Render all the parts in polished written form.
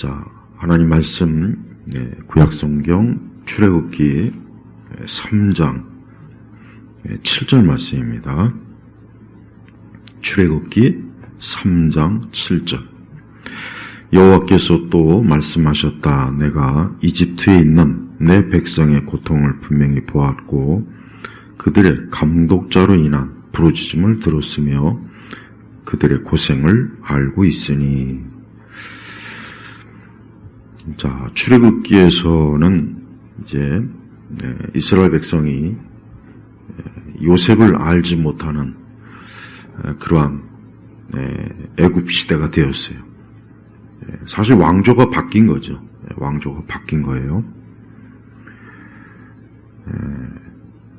자, 하나님 말씀, 구약성경 출애굽기 3장 7절 말씀입니다. 출애굽기 3장 7절. 여호와께서 또 말씀하셨다. 내가 이집트에 있는 내 백성의 고통을 분명히 보았고 그들의 감독자로 인한 부르짖음을 들었으며 그들의 고생을 알고 있으니. 자, 출애굽기에서는 이제 이스라엘 백성이 요셉을 알지 못하는 그러한 애굽 시대가 되었어요. 사실 왕조가 바뀐 거죠. 왕조가 바뀐 거예요.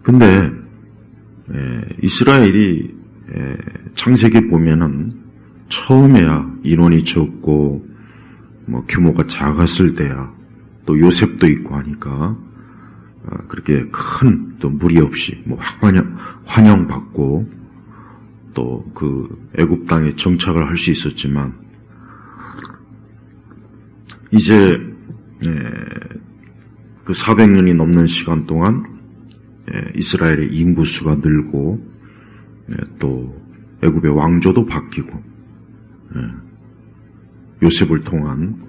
근데 이스라엘이 창세기 보면은 처음에야 인원이 적고 뭐 규모가 작았을 때야 또 요셉도 있고 하니까 그렇게 큰 또 무리 없이 뭐 환영받고 또 그 애굽 땅에 정착을 할 수 있었지만 이제 그 400년이 넘는 시간 동안 이스라엘의 인구수가 늘고 또 애굽의 왕조도 바뀌고 요셉을 통한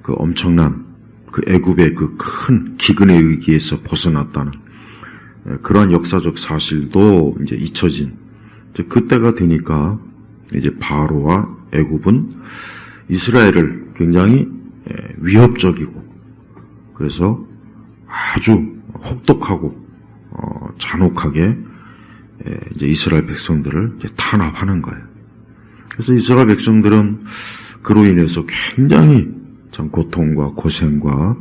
그 엄청난 그 애굽의 그 큰 기근의 위기에서 벗어났다는 그러한 역사적 사실도 이제 잊혀진 그때가 되니까 이제 바로와 애굽은 이스라엘을 굉장히 위협적이고 그래서 아주 혹독하고 잔혹하게 이제 이스라엘 백성들을 이제 탄압하는 거예요. 그래서 이스라엘 백성들은 그로 인해서 굉장히 참 고통과 고생과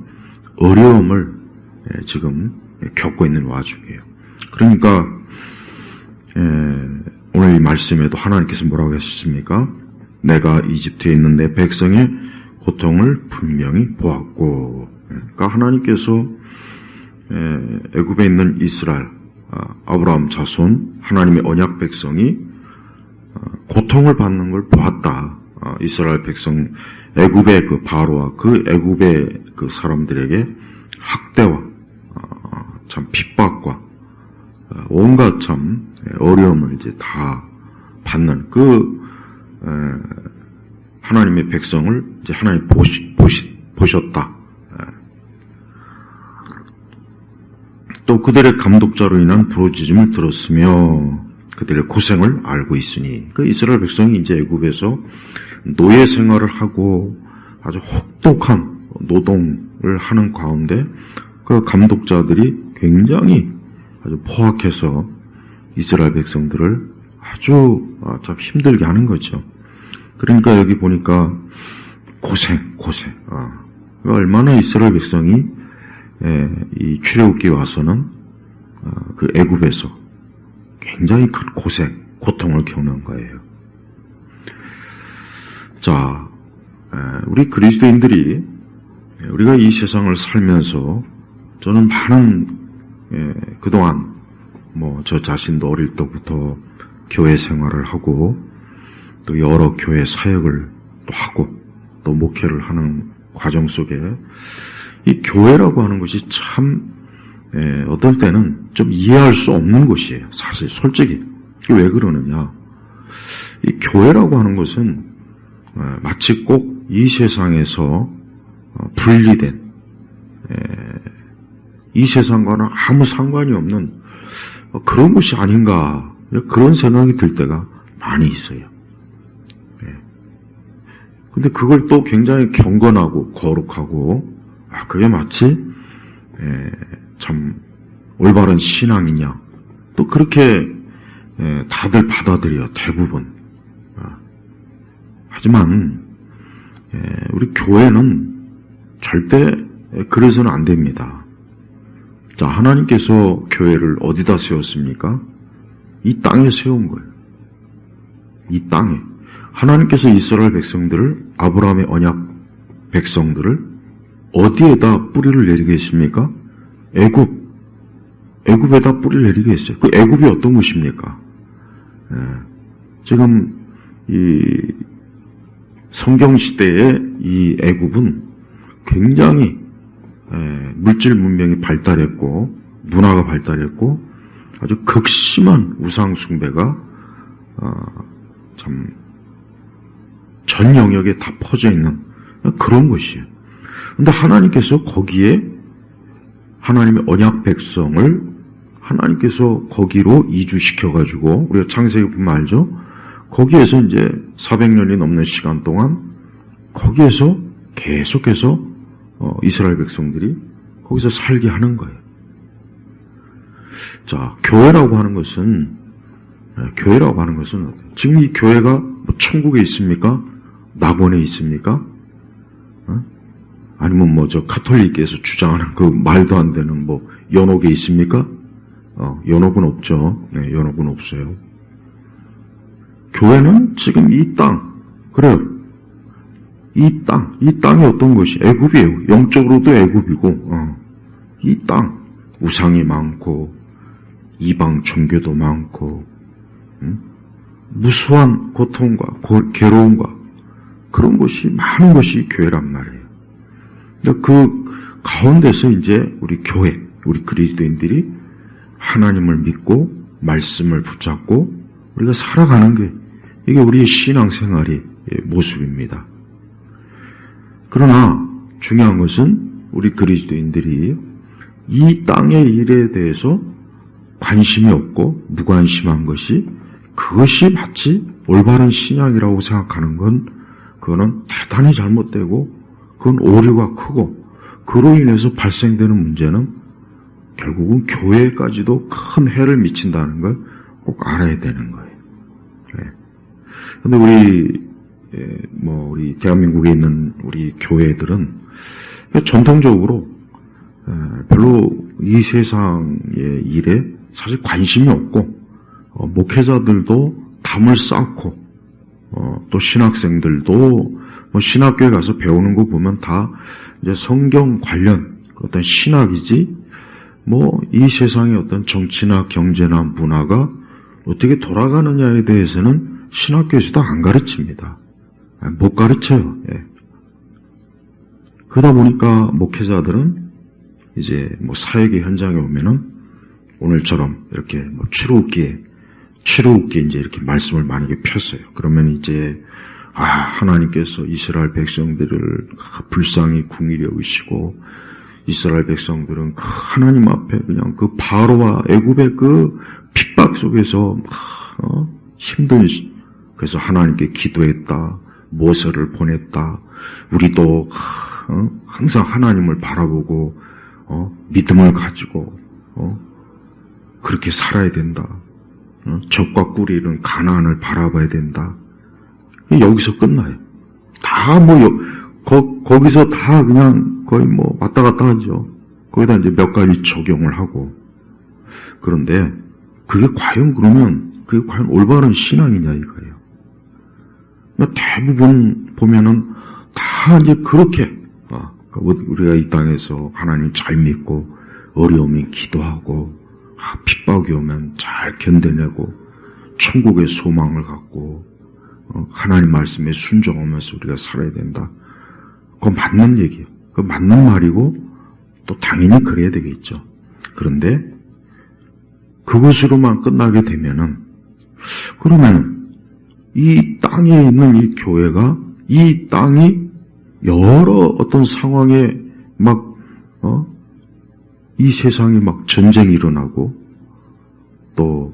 어려움을 지금 겪고 있는 와중이에요. 그러니까 오늘 이 말씀에도 하나님께서 뭐라고 하셨습니까? 내가 이집트에 있는 내 백성의 고통을 분명히 보았고, 그러니까 하나님께서 애굽에 있는 이스라엘, 아브라함 자손, 하나님의 언약 백성이 고통을 받는 걸 보았다. 이스라엘 백성, 애굽의 그 바로와 그 애굽의 그 사람들에게 학대와 참 핍박과 온갖 참 어려움을 이제 다 받는 그 하나님의 백성을 이제 하나님 보셨다. 또 그들의 감독자로 인한 부르짖음을 들었으며 그들의 고생을 알고 있으니 그 이스라엘 백성이 이제 애굽에서 노예 생활을 하고 아주 혹독한 노동을 하는 가운데 그 감독자들이 굉장히 아주 포악해서 이스라엘 백성들을 아주 참 힘들게 하는 거죠. 그러니까 여기 보니까 고생. 얼마나 이스라엘 백성이 이 출애굽기에 와서는 그 애굽에서 굉장히 큰 고통을 겪는 거예요. 자, 우리 그리스도인들이 우리가 이 세상을 살면서 저는 많은 그동안 뭐 저 자신도 어릴 때부터 교회 생활을 하고 또 여러 교회 사역을 또 하고 또 목회를 하는 과정 속에 이 교회라고 하는 것이 참 어떨 때는 좀 이해할 수 없는 것이에요. 사실 솔직히 왜 그러느냐? 이 교회라고 하는 것은 마치 꼭 이 세상에서 분리된 이 세상과는 아무 상관이 없는 그런 것이 아닌가 그런 생각이 들 때가 많이 있어요. 근데 그걸 또 굉장히 경건하고 거룩하고 그게 마치 참 올바른 신앙이냐 또 그렇게 다들 받아들여요. 대부분. 하지만 우리 교회는 절대 그래서는 안 됩니다. 자, 하나님께서 교회를 어디다 세웠습니까? 이 땅에 세운 거예요. 이 땅에. 하나님께서 이스라엘 백성들을, 아브라함의 언약 백성들을 어디에다 뿌리를 내리겠습니까? 애굽에다 뿌리를 내리겠어요. 그 애굽이 어떤 곳입니까? 지금 이 성경시대의 이 애굽은 굉장히 물질 문명이 발달했고 문화가 발달했고 아주 극심한 우상숭배가 참 전 영역에 다 퍼져 있는 그런 곳이에요. 그런데 하나님께서 거기에 하나님의 언약 백성을 하나님께서 거기로 이주시켜가지고 우리가 창세기 보면 알죠? 거기에서 이제 400년이 넘는 시간 동안 거기에서 계속해서 이스라엘 백성들이 거기서 살게 하는 거예요. 자, 교회라고 하는 것은 지금 이 교회가 뭐 천국에 있습니까? 낙원에 있습니까? 아니면 뭐 저 카톨릭에서 주장하는 그 말도 안 되는 뭐 연옥에 있습니까? 연옥은 없죠. 네, 연옥은 없어요. 교회는 지금 이 땅, 그래요. 이 땅이 어떤 것이 애굽이에요. 영적으로도 애굽이고, 이 땅, 우상이 많고, 이방 종교도 많고, 무수한 고통과 괴로움과 그런 것이 많은 것이 교회란 말이에요. 그 가운데서 이제 우리 교회, 우리 그리스도인들이 하나님을 믿고 말씀을 붙잡고 우리가 살아가는 게 이게 우리의 신앙생활의 모습입니다. 그러나 중요한 것은 우리 그리스도인들이 이 땅의 일에 대해서 관심이 없고 무관심한 것이 그것이 마치 올바른 신앙이라고 생각하는 건 그거는 대단히 잘못되고 그건 오류가 크고 그로 인해서 발생되는 문제는 결국은 교회까지도 큰 해를 미친다는 걸 꼭 알아야 되는 거예요. 그런데 우리 대한민국에 있는 우리 교회들은 전통적으로 별로 이 세상의 일에 사실 관심이 없고 목회자들도 담을 쌓고 또 신학생들도 신학교에 가서 배우는 거 보면 다 이제 성경 관련 어떤 신학이지 이 세상의 어떤 정치나 경제나 문화가 어떻게 돌아가느냐에 대해서는 신학교에서도 안 가르칩니다. 못 가르쳐요. 그러다 보니까 목회자들은 이제 사역의 현장에 오면은 오늘처럼 이렇게 추러웃기에 이제 이렇게 말씀을 만약에 폈어요. 그러면 이제 하나님께서 이스라엘 백성들을 불쌍히 궁히 여기시고 이스라엘 백성들은 하나님 앞에 그냥 그 바로와 애굽의 그 핍박 속에서 힘든 그래서 하나님께 기도했다. 모세를 보냈다. 우리도 항상 하나님을 바라보고 믿음을 가지고 그렇게 살아야 된다. 적과 꿀이 이룬 가나안을 바라봐야 된다. 여기서 끝나요. 다 거기서 다 그냥 거의 왔다 갔다 하죠. 거기다 이제 몇 가지 적용을 하고. 그런데 그게 과연 올바른 신앙이냐 이거예요. 대부분 보면은 다 이제 그렇게 우리가 이 땅에서 하나님 잘 믿고 어려움이 기도하고 핍박이 오면 잘 견뎌내고 천국의 소망을 갖고 하나님 말씀에 순종하면서 우리가 살아야 된다. 그거 맞는 얘기예요. 그거 맞는 말이고 또 당연히 그래야 되겠죠. 그런데 그것으로만 끝나게 되면은 그러면 이 땅에 있는 이 교회가 이 땅이 여러 어떤 상황에 이 세상에 전쟁이 일어나고 또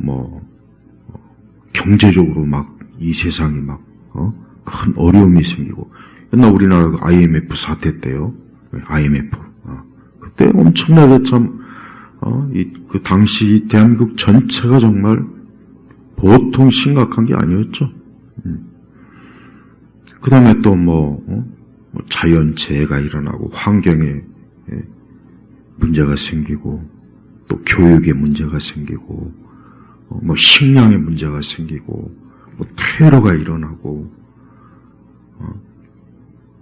경제적으로 이 세상이 큰 어려움이 생기고 옛날 우리나라 IMF 사태 때요. IMF 그때 엄청나게 그 당시 대한민국 전체가 정말 보통 심각한 게 아니었죠. 그 다음에 또 자연재해가 일어나고 환경에 문제가 생기고 또 교육에 문제가 생기고 식량에 문제가 생기고 테러가 일어나고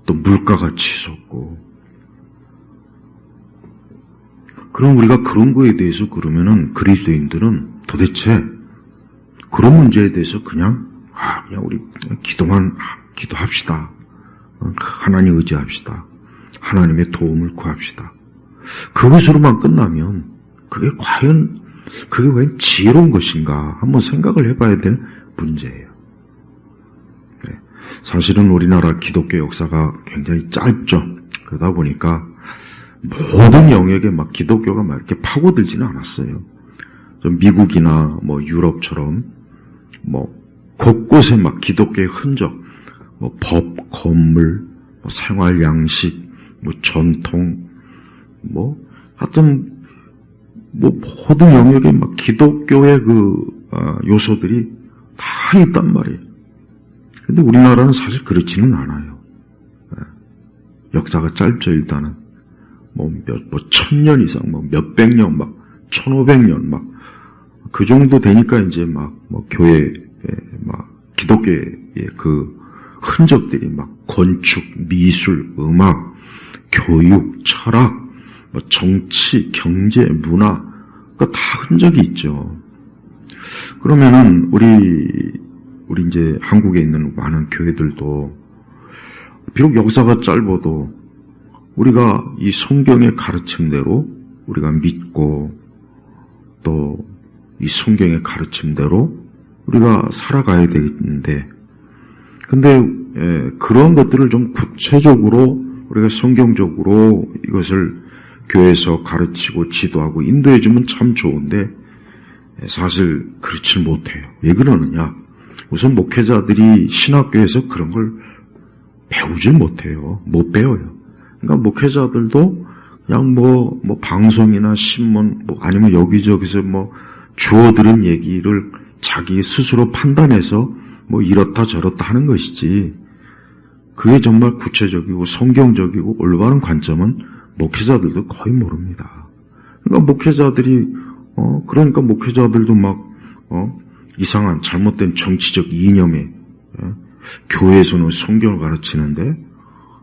또 물가가 치솟고 그럼 우리가 그런 거에 대해서 그러면은 그리스도인들은 도대체 그런 문제에 대해서 그냥 우리 기도합시다. 하나님 의지합시다. 하나님의 도움을 구합시다. 그것으로만 끝나면 그게 과연 그게 왜 지혜로운 것인가 한번 생각을 해봐야 될 문제예요. 네. 사실은 우리나라 기독교 역사가 굉장히 짧죠. 그러다 보니까 모든 영역에 막 기독교가 막 이렇게 파고들지는 않았어요. 좀 미국이나 뭐 유럽처럼 뭐 곳곳에 막 기독교의 흔적, 뭐 법, 건물, 뭐 생활 양식, 뭐 전통, 뭐 하여튼 뭐 모든 영역에 막 기독교의 요소들이 다 있단 말이에요. 근데 우리나라는 사실 그렇지는 않아요. 역사가 짧죠, 일단은. 뭐 1000년 이상, 뭐 몇백 년, 막 1500년, 막 그 정도 되니까 이제 막 뭐 교회, 막 기독교의 그 흔적들이 막 건축, 미술, 음악, 교육, 철학, 뭐 정치, 경제, 문화, 그 다 흔적이 있죠. 그러면은 우리 이제 한국에 있는 많은 교회들도 비록 역사가 짧아도 우리가 이 성경의 가르침대로 우리가 믿고 또 이 성경의 가르침대로 우리가 살아가야 되는데, 근데 그런 것들을 좀 구체적으로 우리가 성경적으로 이것을 교회에서 가르치고 지도하고 인도해주면 참 좋은데 사실 그렇지 못해요. 왜 그러느냐? 우선 목회자들이 신학교에서 그런 걸 배우질 못해요. 못 배워요. 그러니까 목회자들도 그냥 뭐 방송이나 신문, 뭐 아니면 여기저기서 뭐 주워들은 얘기를 자기 스스로 판단해서 뭐 이렇다 저렇다 하는 것이지, 그게 정말 구체적이고 성경적이고 올바른 관점은 목회자들도 거의 모릅니다. 그러니까 그러니까 목회자들도 막 이상한 잘못된 정치적 이념에 교회에서는 성경을 가르치는데,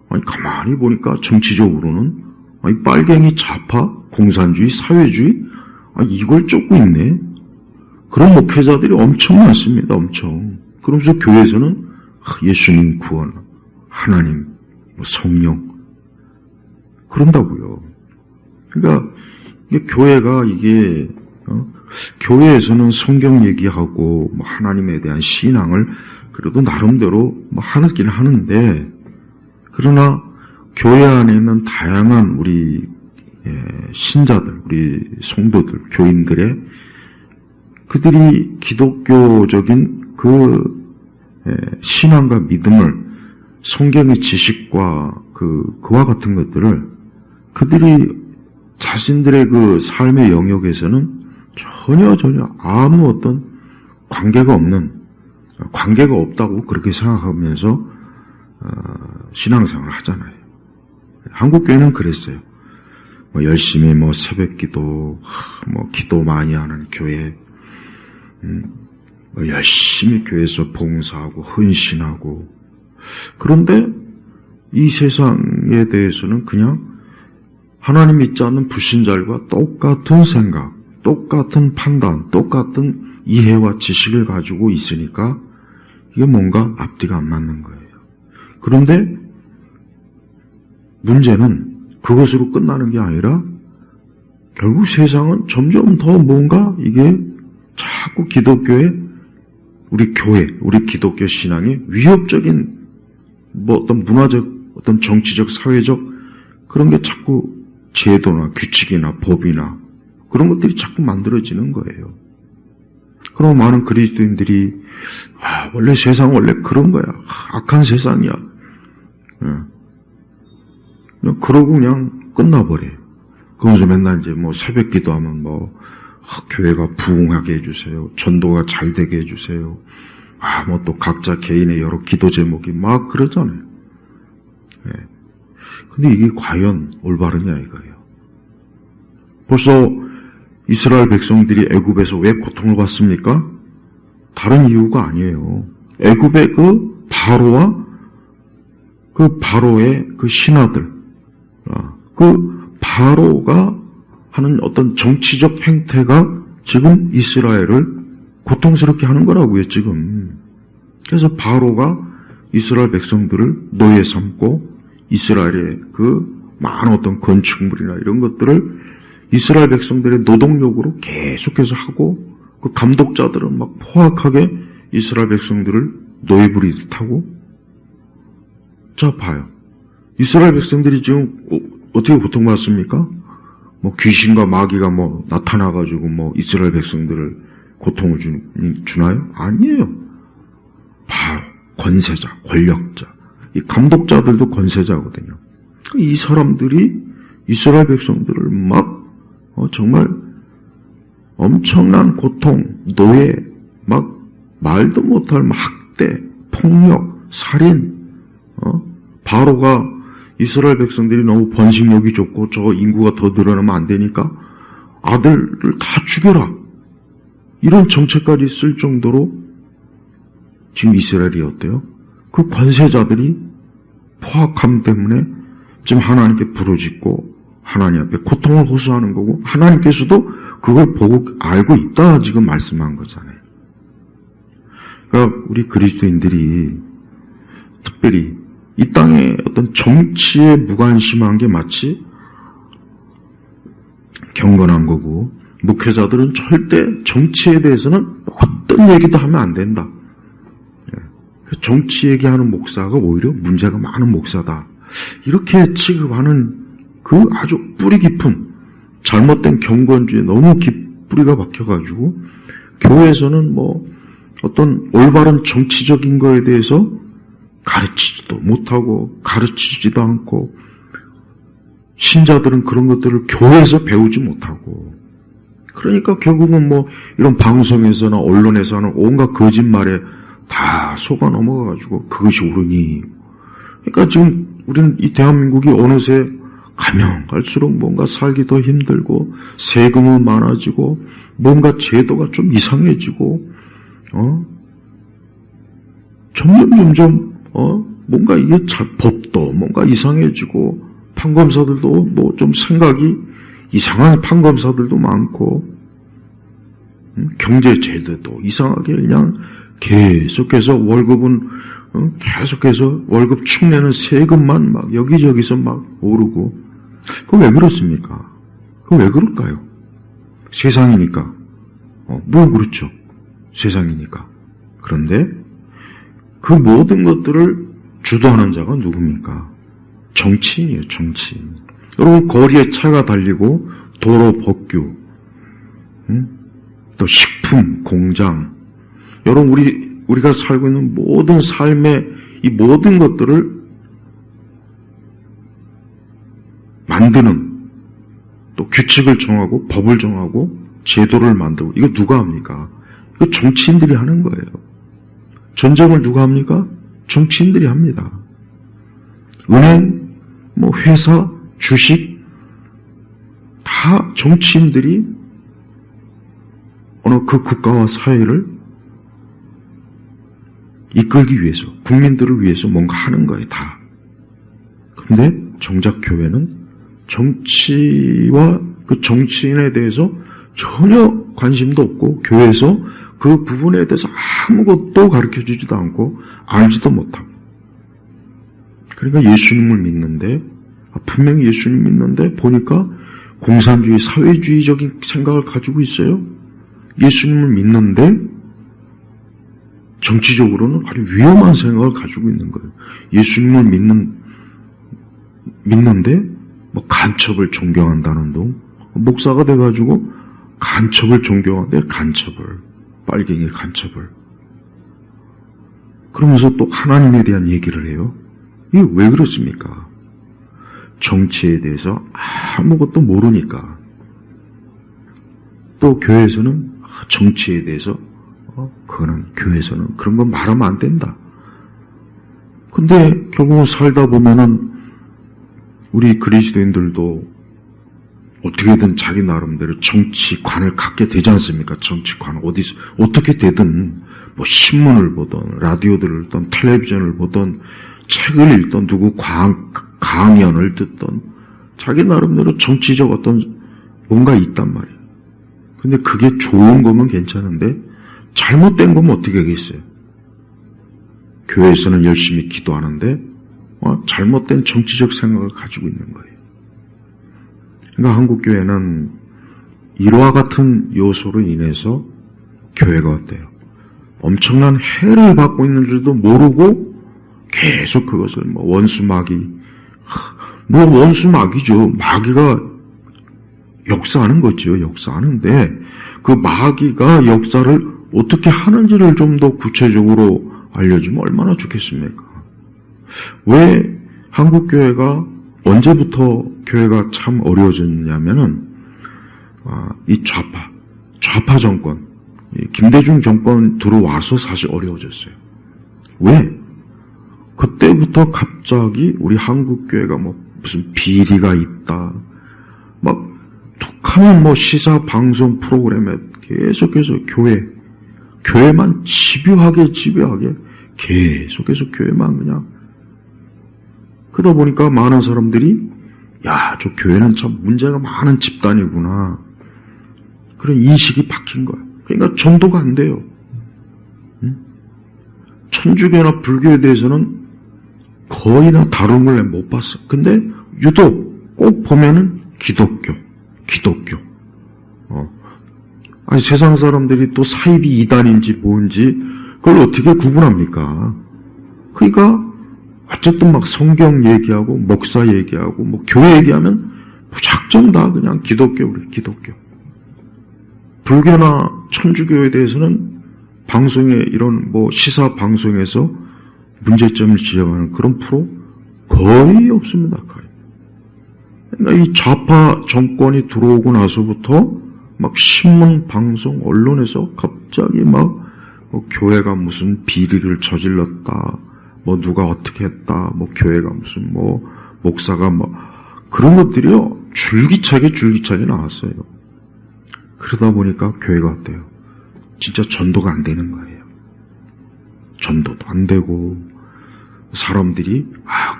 아니 가만히 보니까 정치적으로는 아니 빨갱이 좌파, 공산주의, 사회주의, 이걸 쫓고 있네. 그런 목회자들이 엄청 많습니다. 엄청. 그러면서 교회에서는 예수님 구원, 하나님, 성령 그런다고요. 그러니까 교회가 교회에서는 성경 얘기하고 뭐 하나님에 대한 신앙을 그래도 나름대로 뭐 하긴 하는데, 그러나 교회 안에 있는 다양한 우리 신자들, 우리 성도들, 교인들의 그들이 기독교적인 그 신앙과 믿음을, 성경의 지식과 그와 같은 것들을 그들이 자신들의 그 삶의 영역에서는 전혀 아무 어떤 관계가 없다고 그렇게 생각하면서 신앙생활을 하잖아요. 한국교회는 그랬어요. 뭐 열심히 뭐 새벽기도, 뭐 기도 많이 하는 교회, 뭐 열심히 교회에서 봉사하고 헌신하고, 그런데 이 세상에 대해서는 그냥 하나님 믿지 않는 불신자들과 똑같은 생각, 똑같은 판단, 똑같은 이해와 지식을 가지고 있으니까 이게 뭔가 앞뒤가 안 맞는 거예요. 그런데 문제는 그것으로 끝나는 게 아니라 결국 세상은 점점 더 뭔가 이게 자꾸 기독교의 우리 교회, 우리 기독교 신앙의 위협적인 뭐 어떤 문화적, 어떤 정치적, 사회적 그런 게 자꾸 제도나 규칙이나 법이나 그런 것들이 자꾸 만들어지는 거예요. 그럼 많은 그리스도인들이 원래 세상은 원래 그런 거야. 악한 세상이야. 그냥 그러고 그냥 끝나버려요. 그러면서 맨날 이제 뭐 새벽 기도하면 뭐 교회가 부흥하게 해주세요. 전도가 잘 되게 해주세요. 뭐 또 각자 개인의 여러 기도 제목이 막 그러잖아요. 근데 이게 과연 올바르냐 이거예요. 벌써 이스라엘 백성들이 애굽에서 왜 고통을 받습니까? 다른 이유가 아니에요. 애굽의 그 바로와 그 바로의 그 신하들, 그 바로가 하는 어떤 정치적 행태가 지금 이스라엘을 고통스럽게 하는 거라고요, 지금. 그래서 바로가 이스라엘 백성들을 노예 삼고 이스라엘의 그 많은 어떤 건축물이나 이런 것들을 이스라엘 백성들의 노동력으로 계속해서 하고 그 감독자들은 막 포악하게 이스라엘 백성들을 노예 부리듯 하고. 자, 봐요. 이스라엘 백성들이 지금 어떻게 고통받습니까? 뭐 귀신과 마귀가 뭐 나타나가지고 뭐 이스라엘 백성들을 고통을 주나요? 아니에요. 바로 권세자, 권력자. 이 감독자들도 권세자거든요. 이 사람들이 이스라엘 백성들을 막 정말 엄청난 고통, 노예, 막 말도 못할 학대, 폭력, 살인. 바로가 이스라엘 백성들이 너무 번식력이 좋고 저 인구가 더 늘어나면 안 되니까 아들을 다 죽여라. 이런 정책까지 쓸 정도로 지금 이스라엘이 어때요? 그 권세자들이 포악함 때문에 지금 하나님께 부르짖고 하나님 앞에 고통을 호소하는 거고 하나님께서도 그걸 보고 알고 있다 지금 말씀한 거잖아요. 그러니까 우리 그리스도인들이 특별히 이 땅에 어떤 정치에 무관심한 게 마치 경건한 거고 목회자들은 절대 정치에 대해서는 어떤 얘기도 하면 안 된다. 정치 얘기하는 목사가 오히려 문제가 많은 목사다. 이렇게 취급하는 그 아주 뿌리 깊은 잘못된 경건주의에 너무 뿌리가 박혀가지고 교회에서는 뭐 어떤 올바른 정치적인 거에 대해서 가르치지도 못하고 가르치지도 않고 신자들은 그런 것들을 교회에서 배우지 못하고 그러니까 결국은 뭐 이런 방송에서나 언론에서 하는 온갖 거짓말에 다 속아 넘어가가지고 그것이 옳으니 그러니까 지금 우리는 이 대한민국이 어느새 가면 갈수록 뭔가 살기 더 힘들고 세금은 많아지고 뭔가 제도가 좀 이상해지고 점점 뭔가 이게 법도 뭔가 이상해지고 판검사들도 뭐 좀 생각이 이상한 판검사들도 많고 경제 제도도 이상하게 그냥 계속해서 월급은 계속해서 월급 축내는 세금만 막 여기저기서 막 오르고 그거 왜 그렇습니까? 그거 왜 그럴까요? 세상이니까 뭐 그렇죠. 세상이니까. 그런데 그 모든 것들을 주도하는 자가 누굽니까? 정치인이에요. 정치인. 여러분 거리에 차가 달리고 도로 법규 또 식품 공장 여러분 우리가 살고 있는 모든 삶의 이 모든 것들을 만드는 또 규칙을 정하고 법을 정하고 제도를 만들고 이거 누가 합니까? 이거 정치인들이 하는 거예요. 전쟁을 누가 합니까? 정치인들이 합니다. 은행, 뭐 회사, 주식 다 정치인들이 어느 그 국가와 사회를 이끌기 위해서 국민들을 위해서 뭔가 하는 거예요. 다. 그런데 정작 교회는 정치와 그 정치인에 대해서 전혀 관심도 없고 교회에서 그 부분에 대해서 아무것도 가르쳐주지도 않고 알지도 못하고 그러니까 예수님을 믿는데 분명히 예수님 믿는데 보니까 공산주의 사회주의적인 생각을 가지고 있어요. 예수님을 믿는데 정치적으로는 아주 위험한 생각을 가지고 있는 거예요. 예수님을 믿는데 뭐 간첩을 존경한다는 둥 목사가 돼가지고 간첩을 존경하는데 간첩을 빨갱이 간첩을 그러면서 또 하나님에 대한 얘기를 해요. 이게 왜 그렇습니까? 정치에 대해서 아무것도 모르니까 또 교회에서는 정치에 대해서 그거는 교회에서는 그런 건 말하면 안 된다. 근데 결국은 살다 보면은 우리 그리스도인들도 어떻게든 자기 나름대로 정치관을 갖게 되지 않습니까? 정치관 어디서 어떻게 되든 뭐 신문을 보던 라디오들을 듣던 텔레비전을 보던 책을 읽던 누구 강연을 듣던 자기 나름대로 정치적 어떤 뭔가 있단 말이에요. 근데 그게 좋은 거면 괜찮은데 잘못된 거면 어떻게 하겠어요? 교회에서는 열심히 기도하는데 잘못된 정치적 생각을 가지고 있는 거예요. 그러니까 한국교회는 이와 같은 요소로 인해서 교회가 어때요? 엄청난 해를 받고 있는 줄도 모르고 계속 그것을 원수 마귀, 원수 마귀죠. 마귀가 역사하는 거죠. 역사하는데 그 마귀가 역사를 어떻게 하는지를 좀 더 구체적으로 알려주면 얼마나 좋겠습니까? 왜 한국교회가 언제부터 교회가 참 어려워졌냐면은 이 좌파 정권, 김대중 정권 들어와서 사실 어려워졌어요. 왜? 그때부터 갑자기 우리 한국교회가 무슨 비리가 있다, 툭하면 시사 방송 프로그램에 계속해서 교회만 집요하게 계속해서 교회만 그냥 그러다 보니까 많은 사람들이 저 교회는 참 문제가 많은 집단이구나, 그런 인식이 박힌 거야. 그러니까 전도가 안 돼요. 천주교나 불교에 대해서는 거의 다 다룬 걸 못 봤어. 근데 유독 꼭 보면은 기독교. 아니 세상 사람들이 또 사입이 이단인지 뭔지 그걸 어떻게 구분합니까? 그러니까 어쨌든 성경 얘기하고 목사 얘기하고 교회 얘기하면 무작정 다 그냥 기독교. 불교나 천주교에 대해서는 방송에 이런 시사 방송에서 문제점을 지적하는 그런 프로 거의 없습니다. 거의. 그러니까 이 좌파 정권이 들어오고 나서부터 신문, 방송, 언론에서 갑자기 교회가 무슨 비리를 저질렀다, 누가 어떻게 했다, 교회가 무슨 목사가 그런 것들이요 줄기차게 나왔어요. 그러다 보니까 교회가 어때요? 진짜 전도가 안 되는 거예요. 전도도 안 되고 사람들이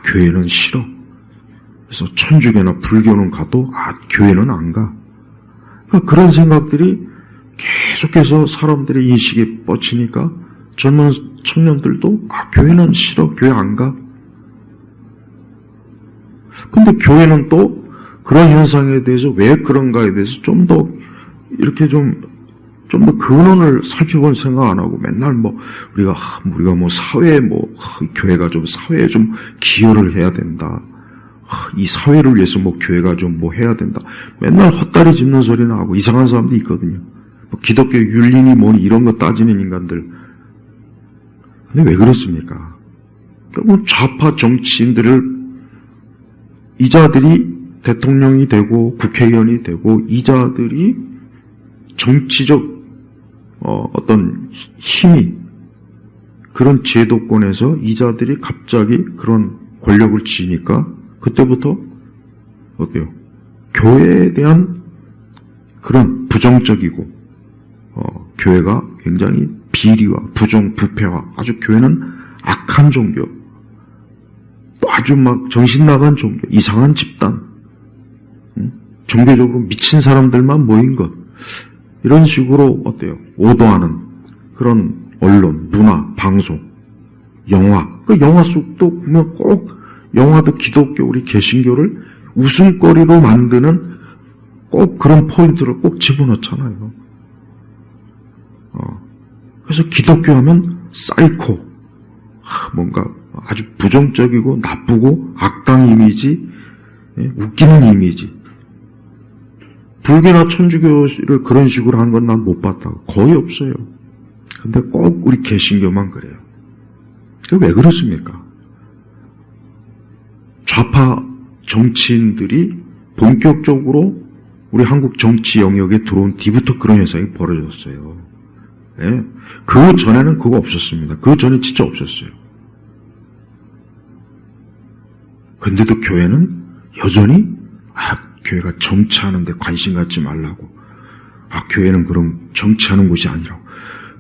교회는 싫어. 그래서 천주교나 불교는 가도 교회는 안 가. 그러니까 그런 생각들이 계속해서 사람들의 인식에 뻗치니까 젊은 청년들도 교회는 싫어, 교회 안 가. 근데 교회는 또 그런 현상에 대해서 왜 그런가에 대해서 좀 더 이렇게 좀 더 근원을 살펴볼 생각 안 하고 맨날 우리가 사회에 교회가 좀 사회에 좀 기여를 해야 된다. 이 사회를 위해서 교회가 좀 해야 된다. 맨날 헛다리 짚는 소리나 하고 이상한 사람도 있거든요. 기독교 윤리니 뭐니 이런 거 따지는 인간들. 근데 왜 그렇습니까? 결국 좌파 정치인들을 이자들이 대통령이 되고 국회의원이 되고 이자들이 정치적 어떤 힘이 그런 제도권에서 이자들이 갑자기 그런 권력을 쥐니까 그때부터 어때요? 교회에 대한 그런 부정적이고 교회가 굉장히 비리와 부패와 아주 교회는 악한 종교, 또 아주 정신 나간 종교, 이상한 집단, 종교적으로 미친 사람들만 모인 것, 이런 식으로 어때요? 오도하는 그런 언론, 문화, 방송, 영화. 그 영화 속도 보면 꼭 영화도 기독교, 우리 개신교를 웃음거리로 만드는 꼭 그런 포인트를 꼭 집어넣잖아요. 그래서 기독교 하면 사이코, 뭔가 아주 부정적이고 나쁘고 악당 이미지, 웃기는 이미지. 불교나 천주교를 그런 식으로 하는 건 난 못 봤다고. 거의 없어요. 근데 꼭 우리 개신교만 그래요. 왜 그렇습니까? 좌파 정치인들이 본격적으로 우리 한국 정치 영역에 들어온 뒤부터 그런 현상이 벌어졌어요. 예. 그 전에는 그거 없었습니다. 그 전에 진짜 없었어요. 근데도 교회는 여전히 교회가 정치하는데 관심 갖지 말라고. 교회는 그럼 정치하는 곳이 아니라고.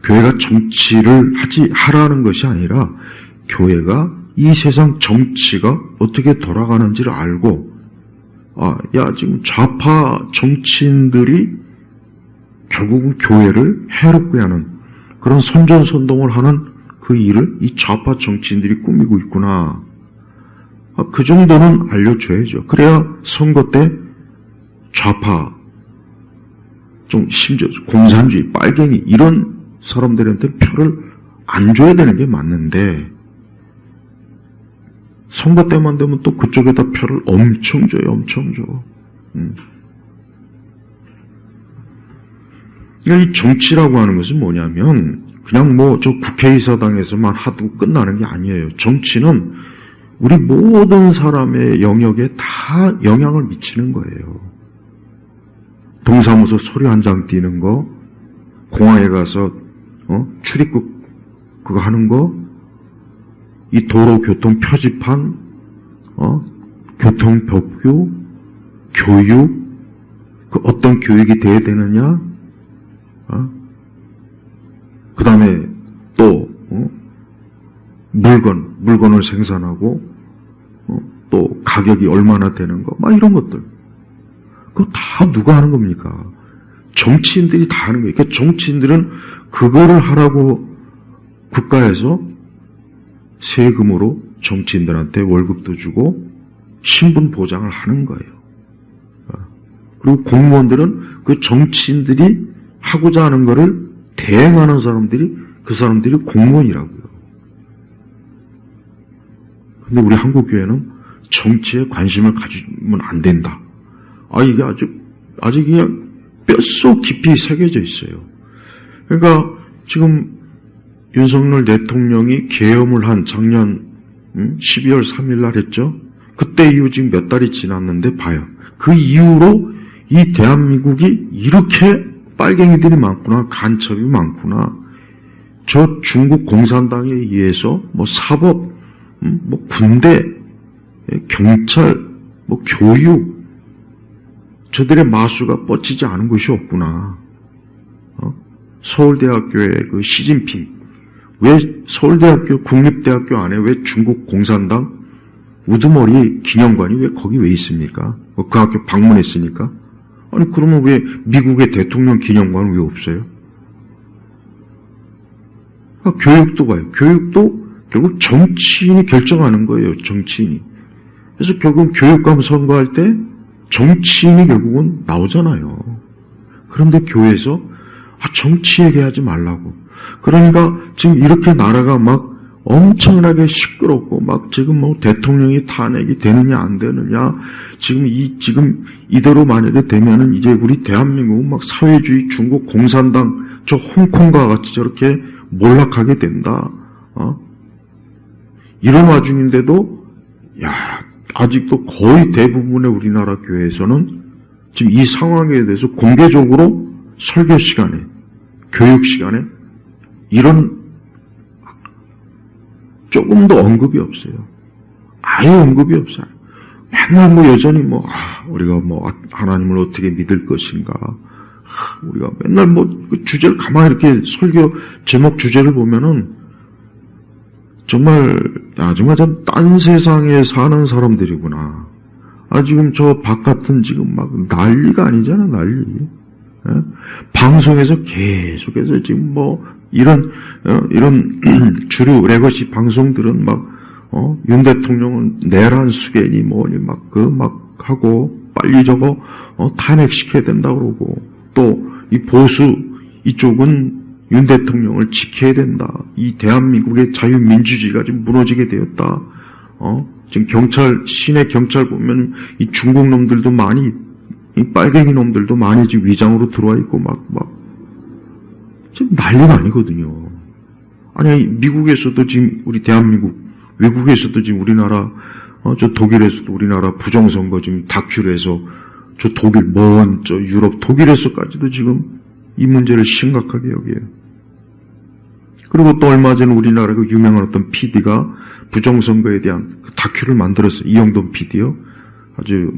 교회가 정치를 하라는 것이 아니라 교회가 이 세상 정치가 어떻게 돌아가는지를 알고, 지금 좌파 정치인들이 결국은 교회를 해롭게 하는 그런 선전선동을 하는 그 일을 이 좌파 정치인들이 꾸미고 있구나. 그 정도는 알려줘야죠. 그래야 선거 때 좌파, 좀 심지어 공산주의, 빨갱이 이런 사람들한테 표를 안 줘야 되는 게 맞는데 선거 때만 되면 또 그쪽에다 표를 엄청 줘요. 엄청 줘. 그러니까 이 정치라고 하는 것은 뭐냐면 그냥 뭐 저 국회의사당에서만 하고 끝나는 게 아니에요. 정치는 우리 모든 사람의 영역에 다 영향을 미치는 거예요. 동사무소 서류 한 장 띄는 거, 공항에 가서 출입국 그거 하는 거, 이 도로교통 표지판, 교통법규, 교육, 그 어떤 교육이 돼야 되느냐, 그 다음에 또 물건을 생산하고 또 가격이 얼마나 되는 거, 막 이런 것들. 그거 다 누가 하는 겁니까? 정치인들이 다 하는 거예요. 그러니까 정치인들은 그거를 하라고 국가에서 세금으로 정치인들한테 월급도 주고 신분 보장을 하는 거예요. 그리고 공무원들은 그 정치인들이 하고자 하는 거를 대행하는 사람들이 그 사람들이 공무원이라고요. 근데 우리 한국교회는 정치에 관심을 가지면 안 된다. 이게 아주 그냥 뼛속 깊이 새겨져 있어요. 그러니까 지금 윤석열 대통령이 계엄을 한 작년 12월 3일 날 했죠. 그때 이후 지금 몇 달이 지났는데 봐요. 그 이후로 이 대한민국이 이렇게 빨갱이들이 많구나, 간첩이 많구나. 저 중국 공산당에 의해서 뭐 사법, 뭐 군대, 경찰, 뭐 교육, 저들의 마수가 뻗치지 않은 것이 없구나. 서울대학교의 그 시진핑, 왜 서울대학교, 국립대학교 안에 왜 중국 공산당 우두머리 기념관이 왜 거기 왜 있습니까? 그 학교 방문했으니까? 아니 그러면 왜 미국의 대통령 기념관은 왜 없어요? 교육도 봐요. 교육도 결국 정치인이 결정하는 거예요. 정치인이. 그래서 결국 교육감 선거할 때 정치인이 결국은 나오잖아요. 그런데 교회에서 정치 얘기하지 말라고. 그러니까 지금 이렇게 나라가 막 엄청나게 시끄럽고 막 지금 뭐 대통령이 탄핵이 되느냐 안 되느냐 지금 이대로 만약에 되면은 이제 우리 대한민국은 막 사회주의 중국 공산당 저 홍콩과 같이 저렇게 몰락하게 된다. 이런 와중인데도 아직도 거의 대부분의 우리나라 교회에서는 지금 이 상황에 대해서 공개적으로 설교 시간에, 교육 시간에 이런 조금도 언급이 없어요. 아예 언급이 없어요. 맨날 뭐 여전히 우리가 하나님을 어떻게 믿을 것인가. 우리가 맨날 그 주제를 가만히 이렇게 설교 제목 주제를 보면은 정말 참 딴 세상에 사는 사람들이구나. 지금 저 바깥은 지금 막 난리가 아니잖아, 난리. 방송에서 계속해서 지금 이런 주류 레거시 방송들은 윤 대통령은 내란 수개니 뭐니 하고 빨리 저거 탄핵시켜야 된다 그러고 또 이 보수 이쪽은 윤 대통령을 지켜야 된다. 이 대한민국의 자유민주주의가 지금 무너지게 되었다. 지금 시내 경찰 보면 이 중국 놈들도 많이, 이 빨갱이 놈들도 많이 지금 위장으로 들어와 있고 지금 난리가 아니거든요. 아니, 미국에서도 지금 우리 대한민국, 외국에서도 지금 우리나라, 저 독일에서도 우리나라 부정선거 지금 다큐를 해서 저 독일, 유럽, 독일에서까지도 지금 이 문제를 심각하게 여겨요. 그리고 또 얼마 전에 우리나라 그 유명한 어떤 PD가 부정선거에 대한 그 다큐를 만들었어요. 이영돈 PD요. 아주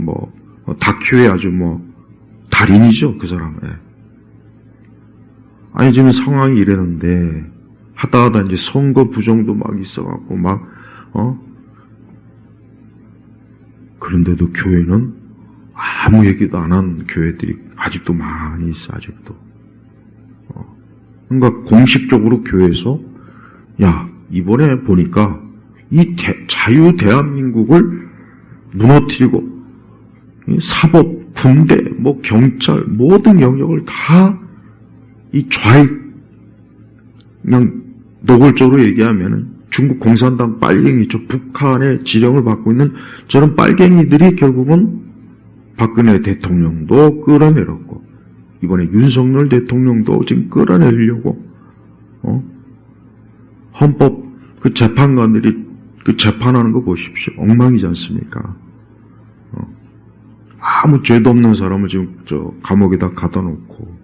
다큐의 아주 달인이죠, 그 사람. 아니, 지금 상황이 이랬는데, 하다 이제 선거 부정도 있어갖고, 그런데도 교회는 아무 얘기도 안 한 교회들이 아직도 많이 있어, 아직도. 그러니까 공식적으로 교회에서, 이번에 보니까 이 자유 대한민국을 무너뜨리고 사법, 군대, 뭐 경찰 모든 영역을 다 이 좌익 그냥 노골적으로 얘기하면은 중국 공산당 빨갱이죠. 북한의 지령을 받고 있는 저런 빨갱이들이 결국은 박근혜 대통령도 끌어내렸고 이번에 윤석열 대통령도 지금 끌어내리려고 헌법 그 재판관들이 그 재판하는 거 보십시오. 엉망이지 않습니까? 아무 죄도 없는 사람을 지금 저 감옥에다 갖다 놓고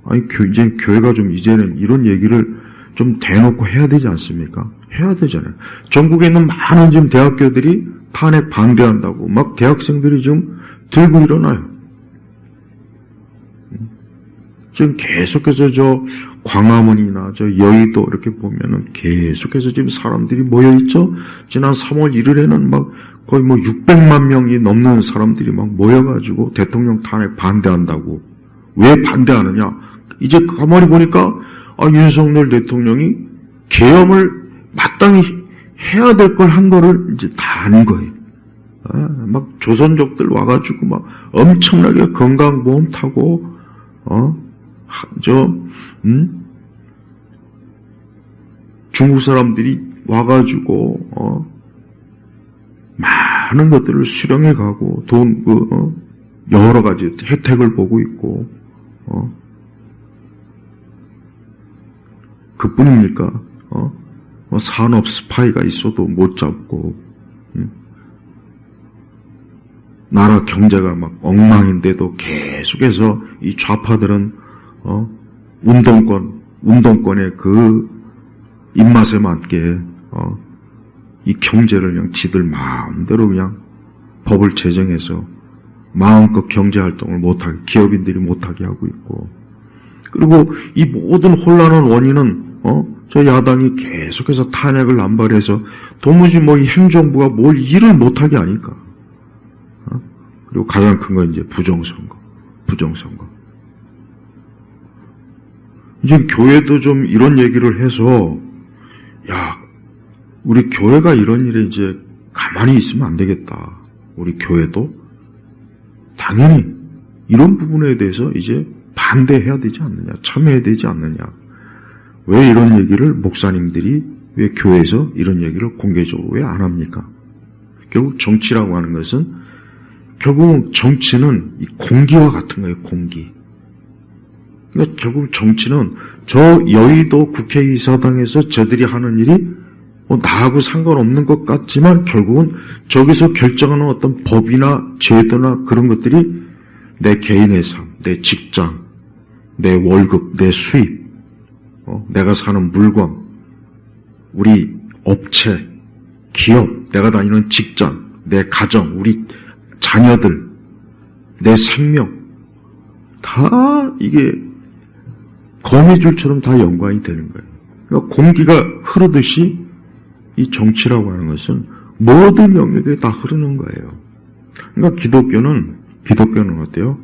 아니 이제 교회가 좀 이제는 이런 얘기를 좀 대놓고 해야 되지 않습니까? 해야 되잖아요. 전국에 있는 많은 지금 대학교들이 탄핵 반대한다고 막 대학생들이 지금 들고 일어나요. 지금 계속해서 저 광화문이나 저 여의도 이렇게 보면은 계속해서 지금 사람들이 모여있죠? 지난 3월 1일에는 막 거의 뭐 600만 명이 넘는 사람들이 막 모여가지고 대통령 탄핵 반대한다고. 왜 반대하느냐? 이제 가만히 보니까 윤석열 대통령이 계엄을 마땅히 해야 될 걸 한 거를 이제 다 아는 거예요. 막 조선족들 와가지고 막 엄청나게 건강보험 타고 중국 사람들이 와가지고 많은 것들을 수령해 가고 돈 여러 가지 혜택을 보고 있고 그뿐입니까? 산업 스파이가 있어도 못 잡고 나라 경제가 막 엉망인데도 계속해서 이 좌파들은 운동권의 그 입맛에 맞게 이 경제를 그냥 지들 마음대로 그냥 법을 제정해서 마음껏 경제활동을 못하게 기업인들이 못하게 하고 있고 그리고 이 모든 혼란의 원인은 저 야당이 계속해서 탄핵을 남발해서 도무지 뭐 이 행정부가 뭘 일을 못하게 하니까 그리고 가장 큰 건 이제 부정선거. 이제 교회도 좀 이런 얘기를 해서 야 우리 교회가 이런 일에 이제 가만히 있으면 안 되겠다. 우리 교회도 당연히 이런 부분에 대해서 이제 반대해야 되지 않느냐, 참여해야 되지 않느냐. 왜 이런 얘기를 목사님들이 왜 교회에서 이런 얘기를 공개적으로 왜 안 합니까? 결국 정치라고 하는 것은 결국 정치는 이 공기와 같은 거예요, 공기. 그러니까 결국 정치는 저 여의도 국회의사당에서 저들이 하는 일이 나하고 상관없는 것 같지만 결국은 저기서 결정하는 어떤 법이나 제도나 그런 것들이 내 개인의 삶, 내 직장, 내 월급, 내 수입, 내가 사는 물건, 우리 업체, 기업, 내가 다니는 직장, 내 가정, 우리 자녀들, 내 생명, 다 이게 거미줄처럼 다 연관이 되는 거예요. 그러니까 공기가 흐르듯이 이 정치라고 하는 것은 모든 영역에 다 흐르는 거예요. 그러니까 기독교는 어때요?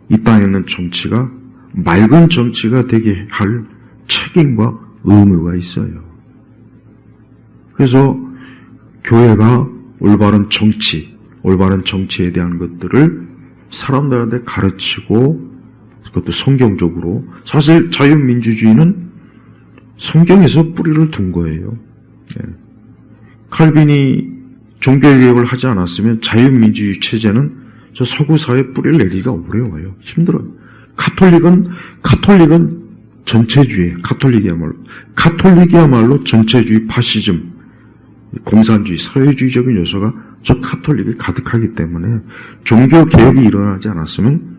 이 땅에 있는 정치가 맑은 정치가 되게 할 책임과 의무가 있어요. 그래서 교회가 올바른 정치에 대한 것들을 사람들한테 가르치고 그것도 성경적으로 사실 자유민주주의는 성경에서 뿌리를 둔 거예요. 칼빈이 종교개혁을 하지 않았으면 자유민주주의 체제는 저 서구 사회에 뿌리를 내리기가 어려워요. 힘들어요. 카톨릭은 전체주의, 카톨릭이야말로 전체주의, 파시즘, 공산주의, 사회주의적인 요소가 저 카톨릭에 가득하기 때문에 종교개혁이 일어나지 않았으면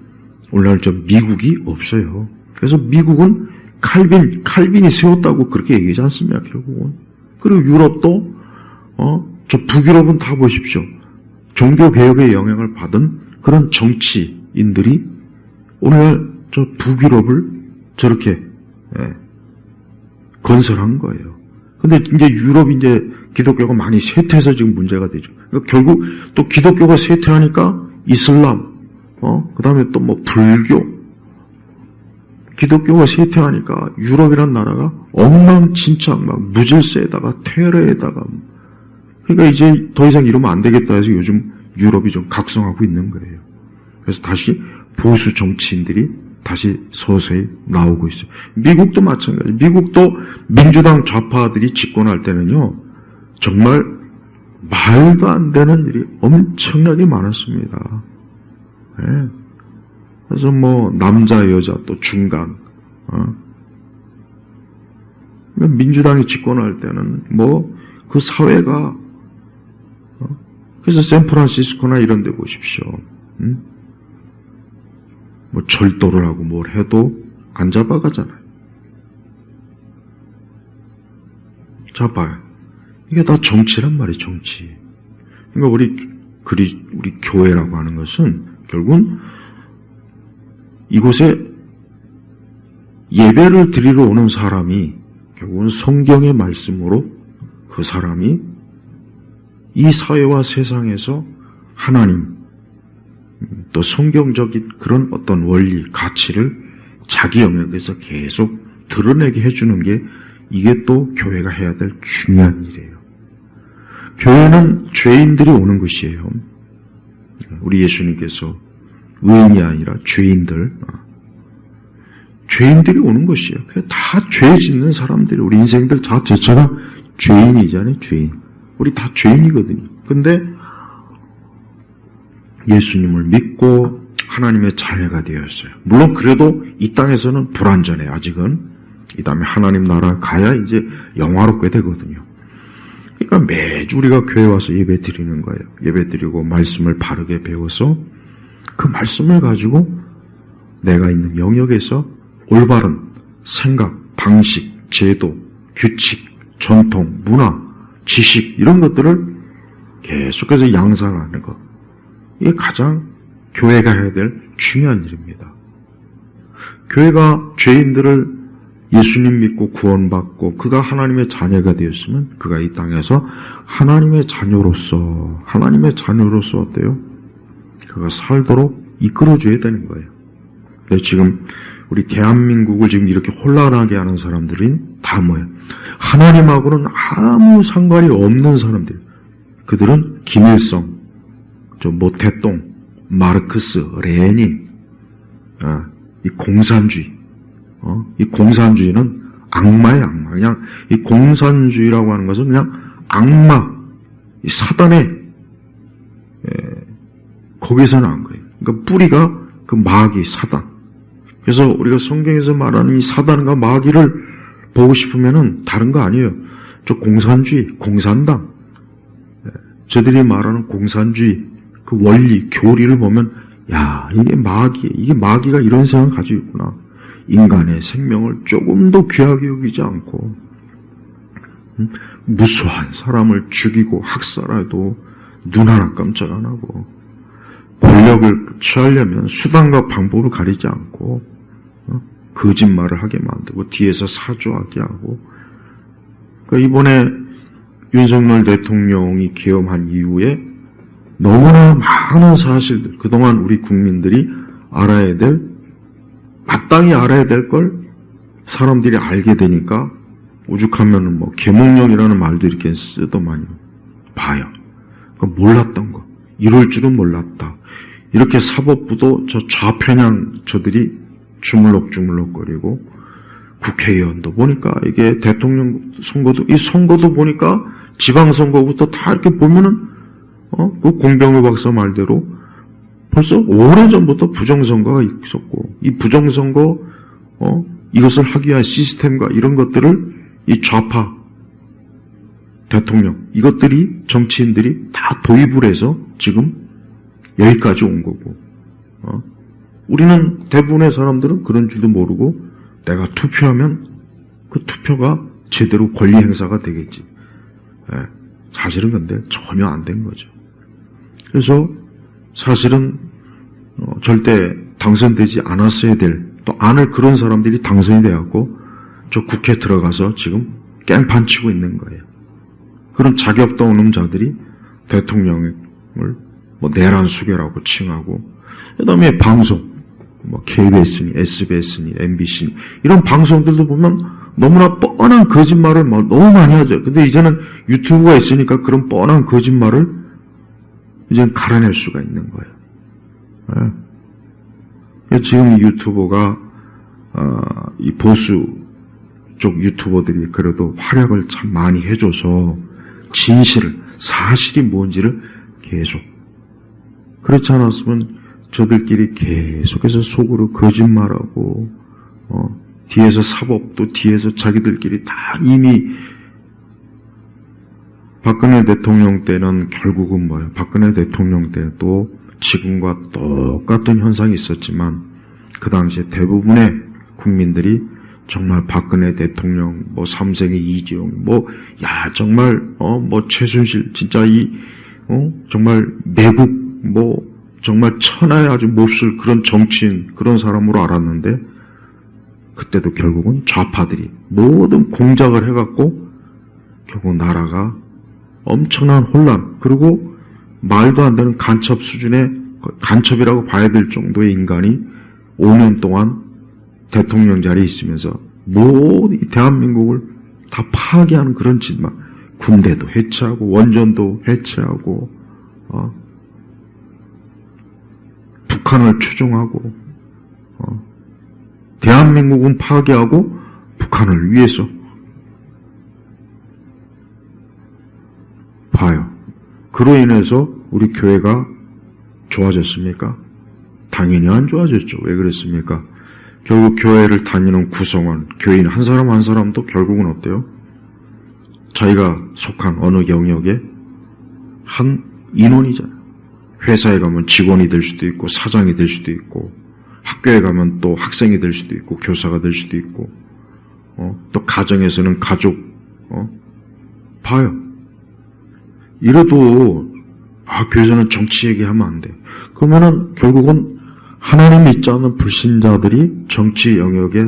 오늘날 저 미국이 없어요. 그래서 미국은 칼빈이 세웠다고 그렇게 얘기하지 않습니까, 결국은. 그리고 유럽도, 저 북유럽은 다 보십시오. 종교개혁의 영향을 받은 그런 정치인들이 오늘날 저 북유럽을 저렇게, 건설한 거예요. 근데 이제 유럽이 이제 기독교가 많이 쇠퇴해서 지금 문제가 되죠. 그러니까 결국 또 기독교가 쇠퇴하니까 이슬람, 그 다음에 또 뭐 불교, 기독교가 쇠퇴하니까 유럽이란 나라가 엉망진창 막 무질서에다가 테러에다가 그러니까 이제 더 이상 이러면 안 되겠다 해서 요즘 유럽이 좀 각성하고 있는 거예요. 그래서 다시 보수 정치인들이 다시 서서히 나오고 있어요. 미국도 마찬가지. 미국도 민주당 좌파들이 집권할 때는요, 정말 말도 안 되는 일이 엄청나게 많았습니다. 네. 그래서 뭐 남자 여자 또 중간 민주당이 집권할 때는 뭐 그 사회가 그래서 샌프란시스코나 이런 데 보십시오. 뭐 절도를 하고 뭘 해도 안 잡아가잖아요. 잡아요. 이게 다 정치란 말이에요, 정치. 그러니까 우리 교회라고 하는 것은 결국은 이곳에 예배를 드리러 오는 사람이 결국은 성경의 말씀으로 그 사람이 이 사회와 세상에서 하나님 또 성경적인 그런 어떤 원리, 가치를 자기 영역에서 계속 드러내게 해주는 게 이게 또 교회가 해야 될 중요한 일이에요. 교회는 죄인들이 오는 것이에요. 우리 예수님께서 의인이 아니라 죄인들이 오는 것이에요. 다 죄 짓는 사람들이 우리 인생들 자체가 죄인이잖아요. 죄인. 우리 다 죄인이거든요. 근데 예수님을 믿고 하나님의 자녀가 되었어요. 물론 그래도 이 땅에서는 불완전해요. 아직은. 이 다음에 하나님 나라 가야 이제 영화롭게 되거든요. 그러니까 매주 우리가 교회 와서 예배 드리는 거예요. 예배 드리고 말씀을 바르게 배워서 그 말씀을 가지고 내가 있는 영역에서 올바른 생각, 방식, 제도, 규칙, 전통, 문화, 지식 이런 것들을 계속해서 양산하는 것. 이게 가장 교회가 해야 될 중요한 일입니다. 교회가 죄인들을 예수님 믿고 구원받고 그가 하나님의 자녀가 되었으면 그가 이 땅에서 하나님의 자녀로서 어때요? 그가 살도록 이끌어줘야 되는 거예요. 근데 지금 우리 대한민국을 지금 이렇게 혼란하게 하는 사람들은 다 뭐예요? 하나님하고는 아무 상관이 없는 사람들. 그들은 김일성, 모태똥, 마르크스, 레닌, 이 공산주의, 이 공산주의는 악마의 악마. 그냥 이 공산주의라고 하는 것은 그냥 악마, 이 사단의 거기서 나온 거예요. 그러니까 뿌리가 그 마귀, 사단. 그래서 우리가 성경에서 말하는 이 사단과 마귀를 보고 싶으면은 다른 거 아니에요. 저 공산주의, 공산당. 저들이 말하는 공산주의, 그 원리, 교리를 보면, 야, 이게 마귀가 이런 생각을 가지고 있구나. 인간의 생명을 조금 더 귀하게 여기지 않고, 무수한 사람을 죽이고 학살해도 눈 하나 깜짝 안 하고, 권력을 취하려면 수단과 방법을 가리지 않고, 거짓말을 하게 만들고, 뒤에서 사주하게 하고, 그러니까 이번에 윤석열 대통령이 계엄한 이후에 너무나 많은 사실들, 그동안 우리 국민들이 마땅히 알아야 될 걸 사람들이 알게 되니까 오죽하면은 뭐 계몽령이라는 말도 이렇게 쓰더만요. 봐요. 그러니까 몰랐던 거. 이럴 줄은 몰랐다. 이렇게 사법부도 저 좌편향 저들이 주물럭주물럭거리고 국회의원도 보니까 이게 대통령 선거도 이 선거도 보니까 지방선거부터 다 이렇게 보면은 그 공병호 박사 말대로 벌써 오래전부터 부정선거가 있었고 이 부정선거 이것을 하기 위한 시스템과 이런 것들을 이 좌파 대통령 이것들이 정치인들이 다 도입을 해서 지금 여기까지 온 거고 우리는 대부분의 사람들은 그런 줄도 모르고 내가 투표하면 그 투표가 제대로 권리 행사가 되겠지. 사실은 근데 전혀 안 된 거죠. 그래서 사실은 절대 당선되지 않았어야 될 또 안을 그런 사람들이 당선이 되었고 저 국회에 들어가서 지금 깽판 치고 있는 거예요. 그런 자격도 없는 자들이 대통령을 뭐 내란 수괴라고 칭하고 그다음에 방송 뭐 KBS니, SBS니, MBC니 이런 방송들도 보면 너무나 뻔한 거짓말을 너무 많이 하죠. 근데 이제는 유튜브가 있으니까 그런 뻔한 거짓말을 이제는 갈아낼 수가 있는 거예요. 네. 지금 이 유튜버가 이 보수 쪽 유튜버들이 그래도 활약을 참 많이 해줘서 진실을, 사실이 뭔지를 계속, 그렇지 않았으면 저들끼리 계속해서 속으로 거짓말하고 뒤에서 사법도 뒤에서 자기들끼리 다 이미 박근혜 대통령 때는 결국은 뭐예요? 박근혜 대통령 때도 지금과 똑같은 현상이 있었지만 그 당시에 대부분의 국민들이 정말 박근혜 대통령, 뭐 삼생의 이재용, 정말 뭐 최순실, 진짜 정말 내국, 정말 천하에 아주 몹쓸 그런 정치인, 그런 사람으로 알았는데 그때도 결국은 좌파들이 모든 공작을 해갖고 결국 나라가 엄청난 혼란, 그리고 말도 안 되는 간첩 수준의, 간첩이라고 봐야 될 정도의 인간이 5년 동안 대통령 자리에 있으면서 모든 대한민국을 다 파괴하는 그런 짓만, 군대도 해체하고 원전도 해체하고 북한을 추종하고 대한민국은 파괴하고 북한을 위해서 봐요. 그로 인해서 우리 교회가 좋아졌습니까? 당연히 안 좋아졌죠. 왜 그랬습니까? 결국 교회를 다니는 구성원, 교인 한 사람 한 사람도 결국은 어때요? 자기가 속한 어느 영역의 한 인원이잖아요. 회사에 가면 직원이 될 수도 있고 사장이 될 수도 있고 학교에 가면 또 학생이 될 수도 있고 교사가 될 수도 있고 또 가정에서는 가족 봐요. 이래도 교회에서는 정치 얘기하면 안 돼. 그러면은 결국은 하나님 믿지 않는 불신자들이 정치 영역에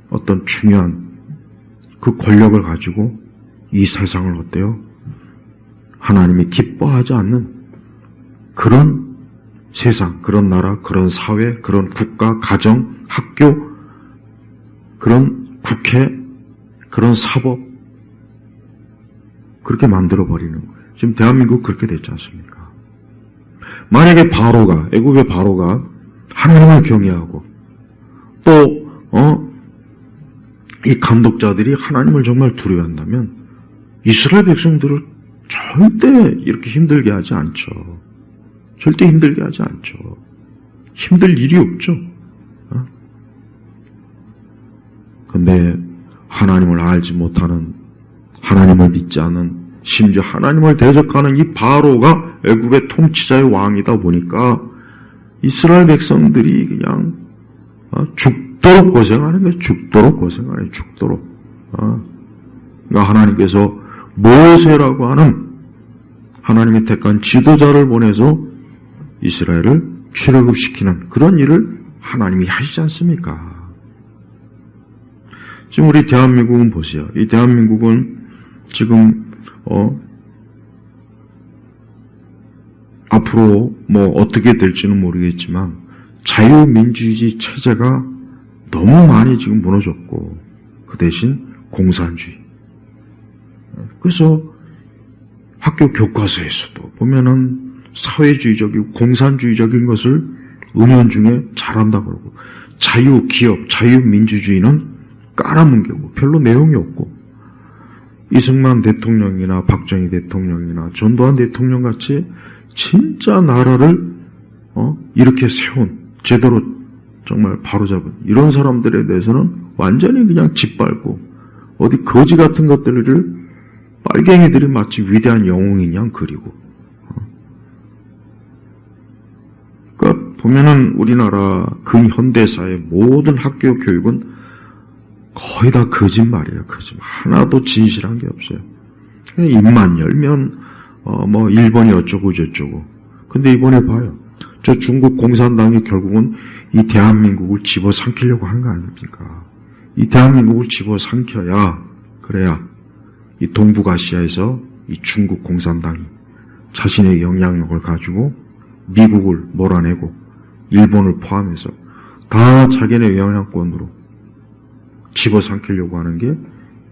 어떤 중요한 그 권력을 가지고 이 세상을 어때요? 하나님이 기뻐하지 않는 그런 세상, 그런 나라, 그런 사회, 그런 국가, 가정, 학교, 그런 국회, 그런 사법, 그렇게 만들어버리는 거예요. 지금 대한민국 그렇게 됐지 않습니까? 만약에 바로가, 애국의 바로가 하나님을 경외하고 또 이 감독자들이 하나님을 정말 두려워한다면 이스라엘 백성들을 절대 이렇게 힘들게 하지 않죠. 절대 힘들게 하지 않죠. 힘들 일이 없죠. 근데 하나님을 알지 못하는, 하나님을 믿지 않는, 심지어 하나님을 대적하는 이 바로가 애굽의 통치자의 왕이다 보니까 이스라엘 백성들이 그냥 죽도록 고생하는 거예요. 죽도록 고생하는 거예요. 죽도록. 그러니까 하나님께서 모세라고 하는 하나님의 택한 지도자를 보내서 이스라엘을 출애굽시키는 그런 일을 하나님이 하시지 않습니까? 지금 우리 대한민국은 보세요. 이 대한민국은 지금 앞으로 뭐 어떻게 될지는 모르겠지만 자유민주주의 체제가 너무 많이 지금 무너졌고 그 대신 공산주의. 그래서 학교 교과서에서도 보면은 사회주의적이고 공산주의적인 것을 은연중에 잘한다 그러고 자유기업, 자유민주주의는 깔아뭉개고 별로 내용이 없고 이승만 대통령이나 박정희 대통령이나 전두환 대통령 같이 진짜 나라를 이렇게 세운 제대로 정말 바로잡은 이런 사람들에 대해서는 완전히 그냥 짓밟고 어디 거지 같은 것들을 빨갱이들이 마치 위대한 영웅인 양 그리고 그러니까 보면은 우리나라 근현대사의 모든 학교 교육은 거의 다 거짓말이에요. 거짓말. 하나도 진실한 게 없어요. 그냥 입만 열면 뭐 일본이 어쩌고 저쩌고. 근데 이번에 봐요. 저 중국 공산당이 결국은 이 대한민국을 집어삼키려고 하는 거 아닙니까? 이 대한민국을 집어삼켜야 그래야 이 동북아시아에서 이 중국 공산당이 자신의 영향력을 가지고 미국을 몰아내고 일본을 포함해서 다 자기네 영향권으로 집어삼키려고 하는 게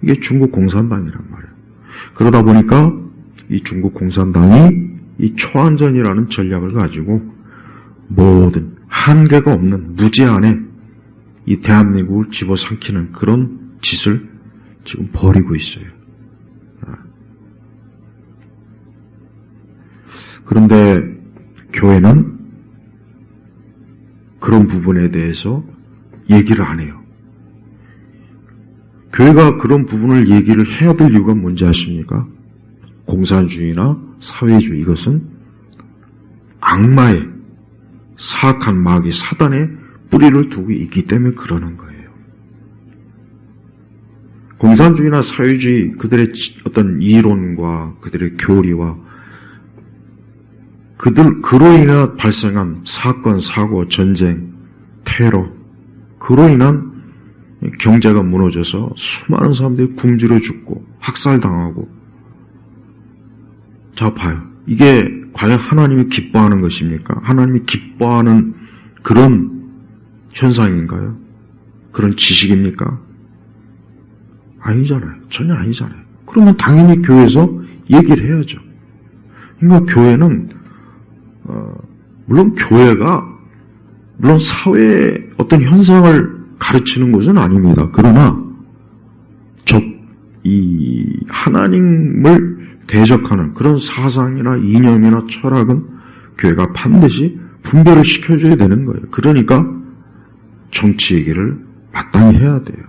이게 중국 공산당이란 말이에요. 그러다 보니까 이 중국 공산당이 이 초안전이라는 전략을 가지고 모든 한계가 없는 무제한에 이 대한민국을 집어삼키는 그런 짓을 지금 벌이고 있어요. 그런데 교회는 그런 부분에 대해서 얘기를 안 해요. 교회가 그런 부분을 얘기를 해야 될 이유가 뭔지 아십니까? 공산주의나 사회주의, 이것은 악마의 사악한 마귀 사단의 뿌리를 두고 있기 때문에 그러는 거예요. 공산주의나 사회주의, 그들의 어떤 이론과 그들의 교리와 그로 인해 발생한 사건, 사고, 전쟁, 테러, 그로 인한 경제가 무너져서 수많은 사람들이 굶주려 죽고 학살당하고. 자, 봐요. 이게 과연 하나님이 기뻐하는 것입니까? 하나님이 기뻐하는 그런 현상인가요? 그런 지식입니까? 아니잖아요. 전혀 아니잖아요. 그러면 당연히 교회에서 얘기를 해야죠. 그러니까 교회는 물론 사회의 어떤 현상을 가르치는 것은 아닙니다. 그러나 이 하나님을 대적하는 그런 사상이나 이념이나 철학은 교회가 반드시 분별을 시켜줘야 되는 거예요. 그러니까 정치 얘기를 마땅히 해야 돼요.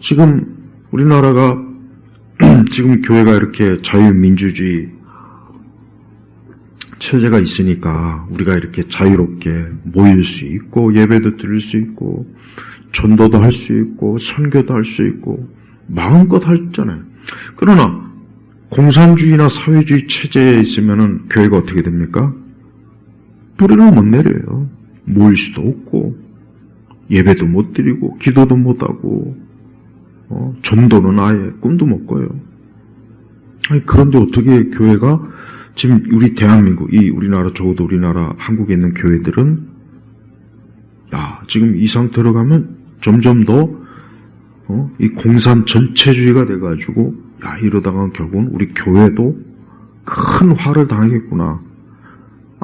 지금 우리나라가 지금 교회가 이렇게 자유민주주의 체제가 있으니까 우리가 이렇게 자유롭게 모일 수 있고 예배도 드릴 수 있고 전도도 할 수 있고 선교도 할 수 있고 마음껏 할 수 있잖아요. 그러나 공산주의나 사회주의 체제에 있으면은 교회가 어떻게 됩니까? 뿌리를 못 내려요. 모일 수도 없고 예배도 못 드리고 기도도 못 하고 전도는 아예 꿈도 못 꿔요. 아니, 그런데 어떻게 교회가 지금 우리 대한민국, 우리나라, 적어도 우리나라 한국에 있는 교회들은 지금 이 상태로 가면 점점 더 이 공산 전체주의가 돼가지고 이러다가 결국은 우리 교회도 큰 화를 당하겠구나.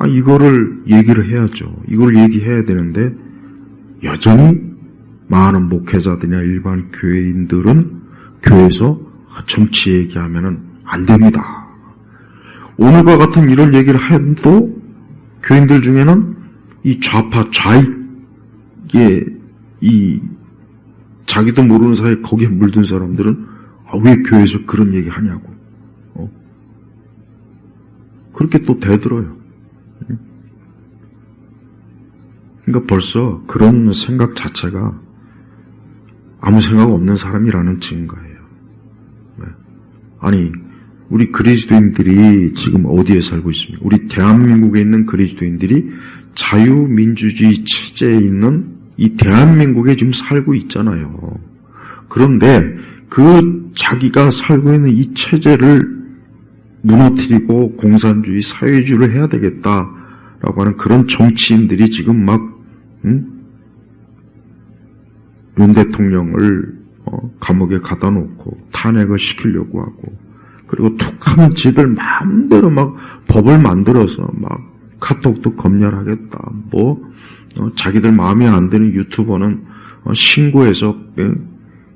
이거를 얘기를 해야죠. 이걸 얘기해야 되는데 여전히 많은 목회자들이나 일반 교회인들은 교회에서 정치 얘기하면은 안 됩니다. 오늘과 같은 이런 얘기를 해도 교인들 중에는 이 좌파 좌익의 이 자기도 모르는 사이에 거기에 물든 사람들은 왜 교회에서 그런 얘기 하냐고 그렇게 또 대들어요. 그러니까 벌써 그런 생각 자체가 아무 생각 없는 사람이라는 증거예요. 아니, 우리 그리스도인들이 지금 어디에 살고 있습니까? 우리 대한민국에 있는 그리스도인들이 자유민주주의 체제에 있는 이 대한민국에 지금 살고 있잖아요. 그런데 그 자기가 살고 있는 이 체제를 무너뜨리고 공산주의, 사회주의를 해야 되겠다라고 하는 그런 정치인들이 지금 막 윤 대통령을 감옥에 가다 놓고 탄핵을 시키려고 하고 그리고 툭하면 지들 마음대로 막 법을 만들어서 막 카톡도 검열하겠다. 자기들 마음에 안 드는 유튜버는 신고해서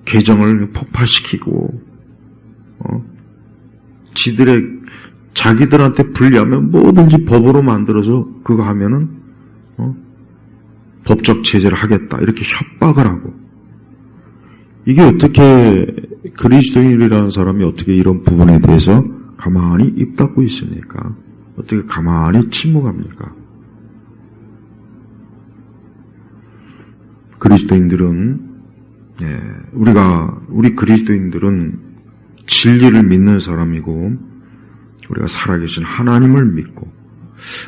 계정을 폭파시키고 자기들한테 불리하면 뭐든지 법으로 만들어서 그거 하면은 법적 제재를 하겠다. 이렇게 협박을 하고 이게 어떻게 그리스도인이라는 사람이 어떻게 이런 부분에 대해서 가만히 입 닫고 있습니까? 어떻게 가만히 침묵합니까? 그리스도인들은 우리 그리스도인들은 진리를 믿는 사람이고 우리가 살아계신 하나님을 믿고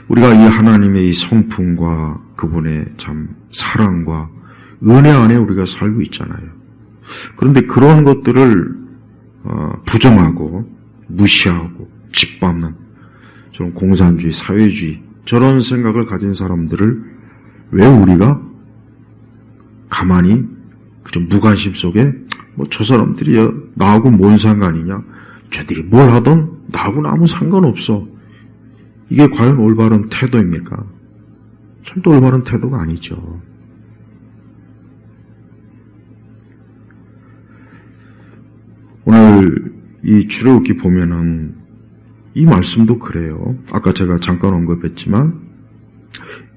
우리가 이 하나님의 이 성품과 그분의 참 사랑과 은혜 안에 우리가 살고 있잖아요. 그런데 그런 것들을 부정하고 무시하고 짓밟는 저런 공산주의, 사회주의 저런 생각을 가진 사람들을 왜 우리가 가만히 그런 무관심 속에 뭐 저 사람들이 나하고 뭔 상관이냐, 저들이 뭘 하든 나하고는 아무 상관없어, 이게 과연 올바른 태도입니까? 절대 올바른 태도가 아니죠. 오늘 이 출애굽기 보면은 이 말씀도 그래요. 아까 제가 잠깐 언급했지만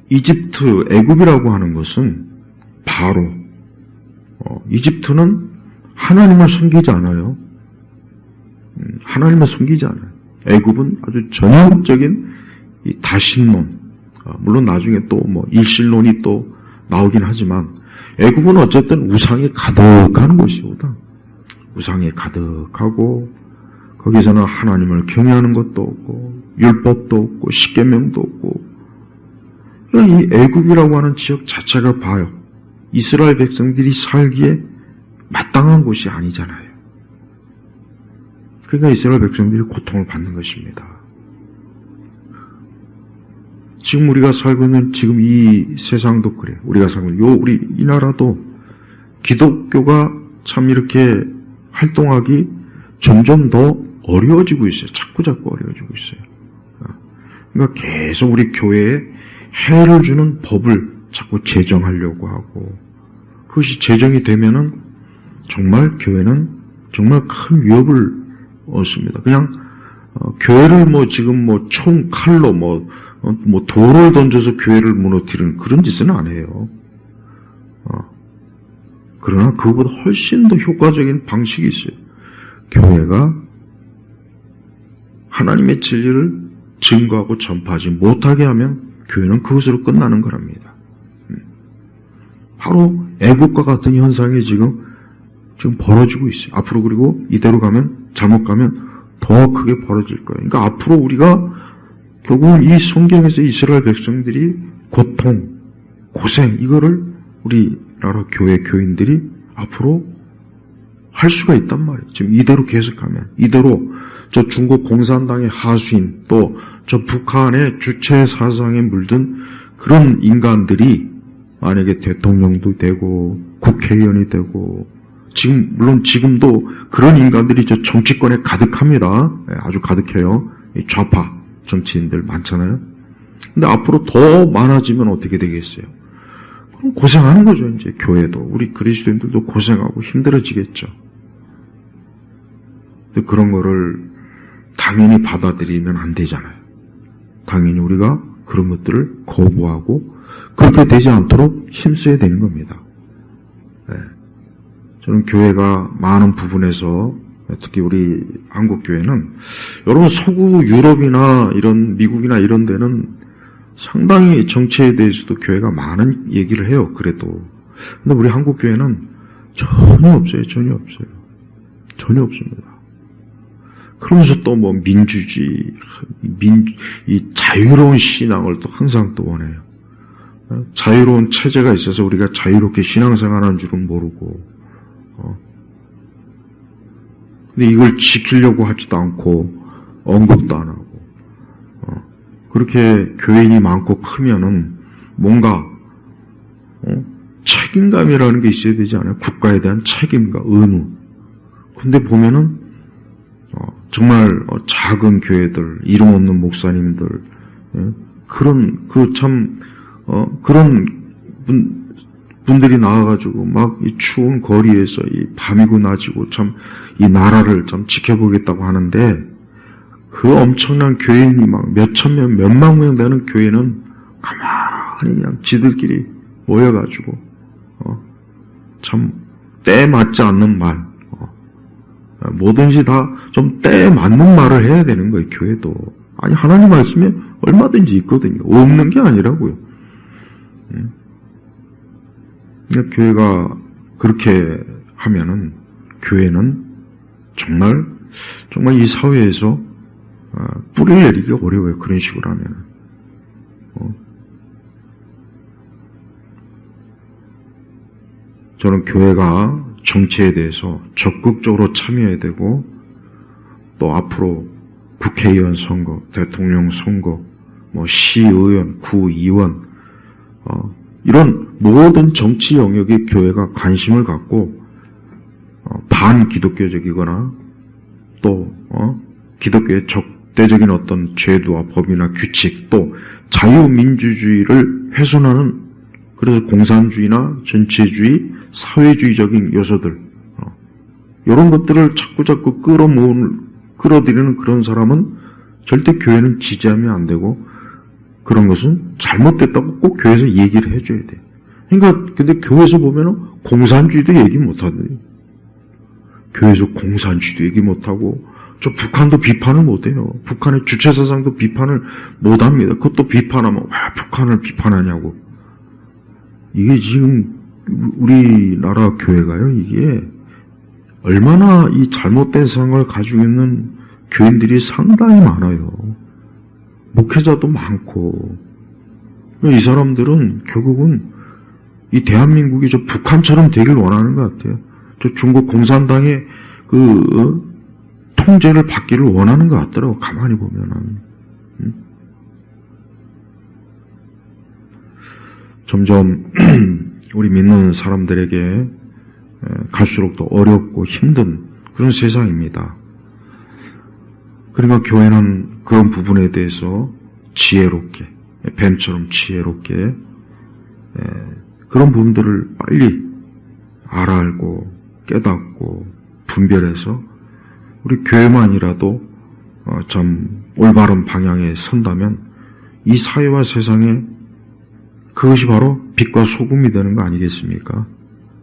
이집트, 애굽이라고 하는 것은 바로 이집트는 하나님을 숨기지 않아요. 하나님을 숨기지 않아요. 애굽은 아주 전형적인 이 다신론, 물론 나중에 또 뭐 일신론이 또 나오긴 하지만 애굽은 어쨌든 우상이 가득한 곳이거든. 우상이 가득하고 거기서는 하나님을 경외하는 것도 없고 율법도 없고 십계명도 없고, 그러니까 이 애굽이라고 하는 지역 자체가 봐요, 이스라엘 백성들이 살기에 마땅한 곳이 아니잖아요. 그러니까 이스라엘 백성들이 고통을 받는 것입니다. 지금 우리가 살고 있는 지금 이 세상도 그래요. 우리가 살고 있는 우리 이 나라도 기독교가 참 이렇게 활동하기 점점 더 어려워지고 있어요. 자꾸 어려워지고 있어요. 그러니까 계속 우리 교회에 해를 주는 법을 자꾸 제정하려고 하고, 그것이 제정이 되면은 정말 교회는 정말 큰 위협을 얻습니다. 그냥 교회를 뭐 지금 뭐 총 칼로 뭐 돌을 던져서 교회를 무너뜨리는 그런 짓은 안 해요. 그러나 그거보다 훨씬 더 효과적인 방식이 있어요. 교회가 하나님의 진리를 증거하고 전파하지 못하게 하면 교회는 그것으로 끝나는 거랍니다. 바로 애국과 같은 현상이 지금 벌어지고 있어요. 앞으로, 그리고 이대로 가면, 잘못 가면 더 크게 벌어질 거예요. 그러니까 앞으로 우리가 결국은 이 성경에서 이스라엘 백성들이 고통, 고생, 이거를 우리나라 교회 교인들이 앞으로 할 수가 있단 말이에요. 지금 이대로 계속하면, 이대로 저 중국 공산당의 하수인, 또 저 북한의 주체 사상에 물든 그런 인간들이 만약에 대통령도 되고 국회의원이 되고, 지금 물론 지금도 그런 인간들이 저 정치권에 가득합니다. 아주 가득해요. 좌파 정치인들 많잖아요. 근데 앞으로 더 많아지면 어떻게 되겠어요? 그럼 고생하는 거죠. 이제 교회도, 우리 그리스도인들도 고생하고 힘들어지겠죠. 근데 그런 거를 당연히 받아들이면 안 되잖아요. 당연히 우리가 그런 것들을 거부하고 그렇게 되지 않도록 힘써야 되는 겁니다. 네. 저는 교회가 많은 부분에서, 특히 우리 한국 교회는, 여러분 서구 유럽이나 이런 미국이나 이런 데는 상당히 정치에 대해서도 교회가 많은 얘기를 해요. 그래도. 근데 우리 한국 교회는 전혀 없어요. 전혀 없어요. 전혀 없습니다. 그러면서 또 뭐 민주주의, 이 자유로운 신앙을 또 항상 또 원해요. 자유로운 체제가 있어서 우리가 자유롭게 신앙생활하는 줄은 모르고, 근데 이걸 지키려고 하지도 않고 언급도 안 하고, 그렇게 교인이 많고 크면은 뭔가 책임감이라는 게 있어야 되지 않아요? 국가에 대한 책임과 의무. 근데 보면은 정말 작은 교회들, 이름 없는 목사님들, 그런 그런 분들이 나와가지고 막 이 추운 거리에서 이 밤이고 낮이고 참 이 나라를 좀 지켜보겠다고 하는데, 그 엄청난 교인이 막 몇천 명, 몇만 명 되는 교회는 가만히 그냥 지들끼리 모여가지고 참 때에 맞지 않는 말, 뭐든지 다 좀 때에 맞는 말을 해야 되는 거예요. 교회도. 아니, 하나님 말씀에 얼마든지 있거든요. 없는 게 아니라고요. 그러니까 교회가 그렇게 하면은, 교회는 정말 이 사회에서 뿌리를 내리기 어려워요. 그런 식으로 하면은. 저는 교회가 정치에 대해서 적극적으로 참여해야 되고, 또 앞으로 국회의원 선거, 대통령 선거, 뭐 시의원, 구의원, 이런 모든 정치 영역에 교회가 관심을 갖고 반기독교적이거나 또 기독교의 적대적인 어떤 제도와 법이나 규칙 또 자유민주주의를 훼손하는 그래서 공산주의나 전체주의, 사회주의적인 요소들 이런 것들을 자꾸 끌어들이는 그런 사람은 절대 교회는 지지하면 안 되고 그런 것은 잘못됐다고 꼭 교회에서 얘기를 해줘야 돼. 그러니까 근데 교회에서 보면은 공산주의도 얘기 못하더니 교회에서 공산주의도 얘기 못하고 저 북한도 비판을 못해요. 북한의 주체사상도 비판을 못합니다. 그것도 비판하면 왜 북한을 비판하냐고. 이게 지금 우리나라 교회가요. 이게 얼마나 이 잘못된 생각을 가지고 있는 교인들이 상당히 많아요. 목회자도 많고. 이 사람들은 결국은 이 대한민국이 저 북한처럼 되길 원하는 것 같아요. 저 중국 공산당의 통제를 받기를 원하는 것 같더라고. 가만히 보면은. 점점 우리 믿는 사람들에게 갈수록 더 어렵고 힘든 그런 세상입니다. 그러니까 교회는 그런 부분에 대해서 지혜롭게, 뱀처럼 지혜롭게 그런 부분들을 빨리 알고 깨닫고 분별해서 우리 교회만이라도 참 올바른 방향에 선다면 이 사회와 세상에 그것이 바로 빛과 소금이 되는 거 아니겠습니까?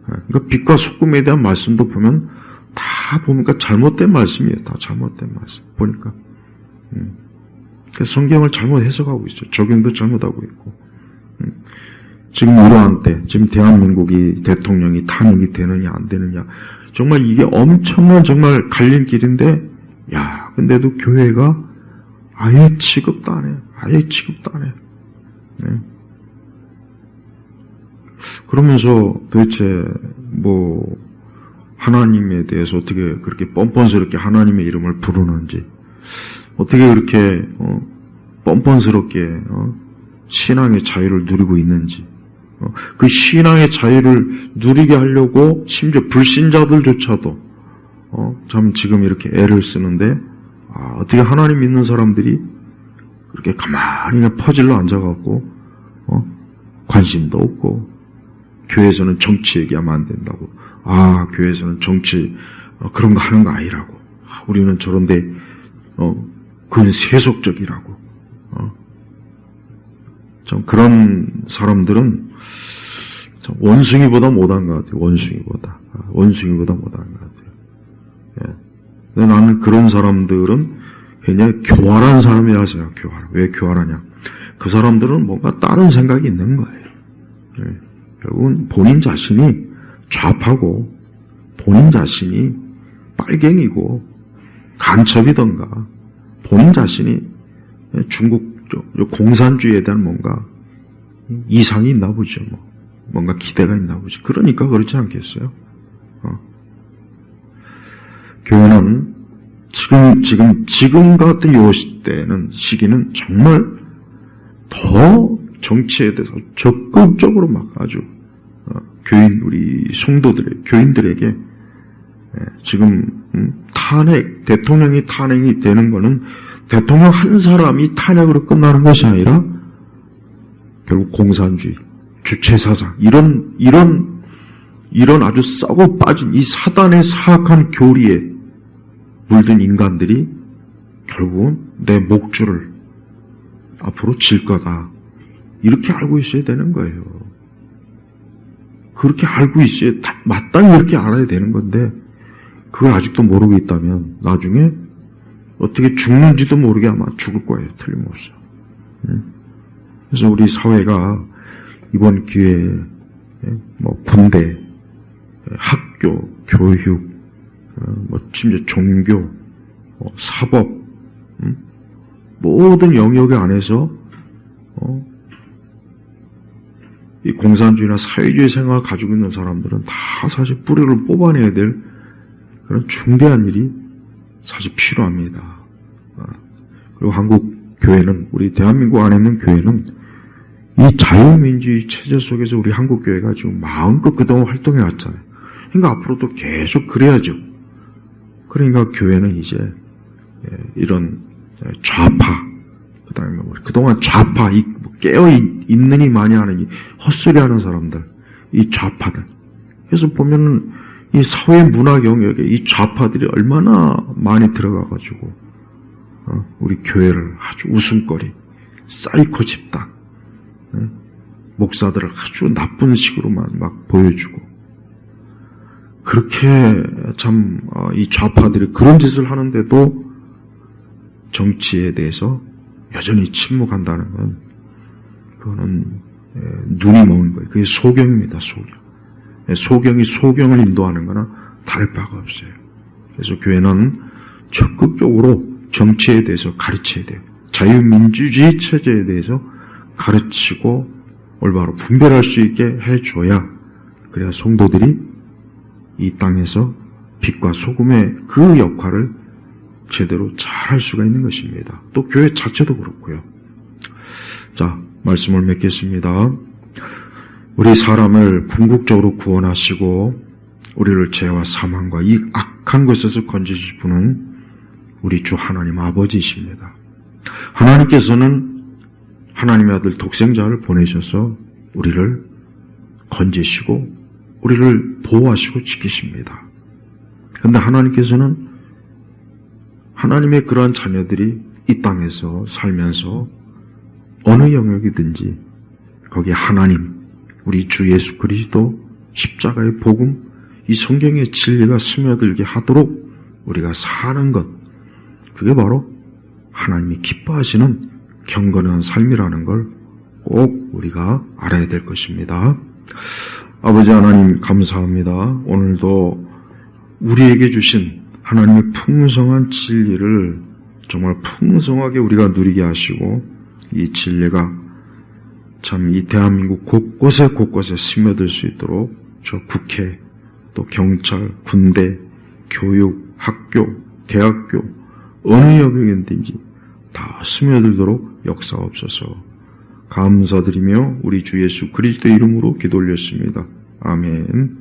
그러니까 빛과 소금에 대한 말씀도 보면 다 보니까 잘못된 말씀이에요. 다 잘못된 말씀. 보니까. 성경을 잘못 해석하고 있어요. 적용도 잘못하고 있고. 지금 이러한 때, 지금 대한민국이 대통령이 탄핵이 되느냐 안 되느냐 정말 이게 엄청난 정말 갈림길인데 근데도 교회가 아예 취급도 안 해요. 아예 취급도 안 해요. 네. 그러면서 도대체 하나님에 대해서 어떻게 그렇게 뻔뻔스럽게 하나님의 이름을 부르는지 어떻게 그렇게 뻔뻔스럽게 신앙의 자유를 누리고 있는지 그 신앙의 자유를 누리게 하려고 심지어 불신자들조차도 참 지금 이렇게 애를 쓰는데 어떻게 하나님 믿는 사람들이 그렇게 가만히 그냥 퍼질러 앉아갖고 관심도 없고 교회에서는 정치 얘기하면 안 된다고 교회에서는 정치 그런 거 하는 거 아니라고 우리는 저런데 그건 세속적이라고 참 그런 사람들은 참 원숭이보다 못한 것 같아요. 원숭이보다 못한 것 같아요. 예. 나는 그런 사람들은 굉장히 교활한 사람이라고 생각해요. 왜 교활하냐? 그 사람들은 뭔가 다른 생각이 있는 거예요. 예. 결국은 본인 자신이 좌파고 본인 자신이 빨갱이고 간첩이던가 본인 자신이 중국 공산주의에 대한 뭔가 이상이 있나 보죠. 뭔가 기대가 있나 보죠. 그러니까 그렇지 않겠어요? 교회는 지금 같은 요 시기는 정말 더 정치에 대해서 적극적으로 막 아주 우리 교인들에게 지금 대통령이 탄핵이 되는 거는 대통령 한 사람이 탄핵으로 끝나는 것이 아니라 결국 공산주의, 주체사상 이런 아주 썩어 빠진 이 사단의 사악한 교리에 물든 인간들이 결국은 내 목줄을 앞으로 질 거다. 이렇게 알고 있어야 되는 거예요. 그렇게 알고 있어야 마땅히 이렇게 알아야 되는 건데 그걸 아직도 모르고 있다면 나중에 어떻게 죽는지도 모르게 아마 죽을 거예요. 틀림없어. 그래서 우리 사회가 이번 기회에 군대, 학교, 교육, 심지어 종교, 사법 모든 영역 안에서 이 공산주의나 사회주의 생각을 가지고 있는 사람들은 다 사실 뿌리를 뽑아내야 될 그런 중대한 일이 사실 필요합니다. 그리고 한국 교회는 우리 대한민국 안에 있는 교회는 이 자유민주주의 체제 속에서 우리 한국교회가 지금 마음껏 그동안 활동해 왔잖아요. 그러니까 앞으로도 계속 그래야죠. 그러니까 교회는 이제 이런 좌파, 그 다음에 그동안 좌파, 깨어있느니 많이 하는 이 헛소리 하는 사람들, 이 좌파들. 그래서 보면은 이 사회 문화 영역에 이 좌파들이 얼마나 많이 들어가가지고, 우리 교회를 아주 웃음거리, 사이코 집단, 목사들을 아주 나쁜 식으로만 막 보여주고, 그렇게 참, 이 좌파들이 그런 짓을 하는데도 정치에 대해서 여전히 침묵한다는 건, 그거는 눈이 먼 거예요. 그게 소경입니다, 소경. 소경이 소경을 인도하는 거나 다를 바가 없어요. 그래서 교회는 적극적으로 정치에 대해서 가르쳐야 돼요. 자유민주주의 체제에 대해서 가르치고 올바로 분별할 수 있게 해줘야, 그래야 성도들이 이 땅에서 빛과 소금의 그 역할을 제대로 잘 할 수가 있는 것입니다. 또 교회 자체도 그렇고요. 자, 말씀을 맺겠습니다. 우리 사람을 궁극적으로 구원하시고 우리를 죄와 사망과 이 악한 것에서 건지실 분은 우리 주 하나님 아버지이십니다. 하나님께서는 하나님의 아들 독생자를 보내셔서 우리를 건지시고 우리를 보호하시고 지키십니다. 그런데 하나님께서는 하나님의 그러한 자녀들이 이 땅에서 살면서 어느 영역이든지 거기에 하나님, 우리 주 예수 그리스도 십자가의 복음, 이 성경의 진리가 스며들게 하도록 우리가 사는 것, 그게 바로 하나님이 기뻐하시는 경건한 삶이라는 걸 꼭 우리가 알아야 될 것입니다. 아버지 하나님 감사합니다. 오늘도 우리에게 주신 하나님의 풍성한 진리를 정말 풍성하게 우리가 누리게 하시고 이 진리가 참 이 대한민국 곳곳에 스며들 수 있도록 저 국회, 또 경찰, 군대, 교육, 학교, 대학교 어느 영역이든지 다 스며들도록 역사옵소서. 감사드리며 우리 주 예수 그리스도 이름으로 기도 올렸습니다. 아멘.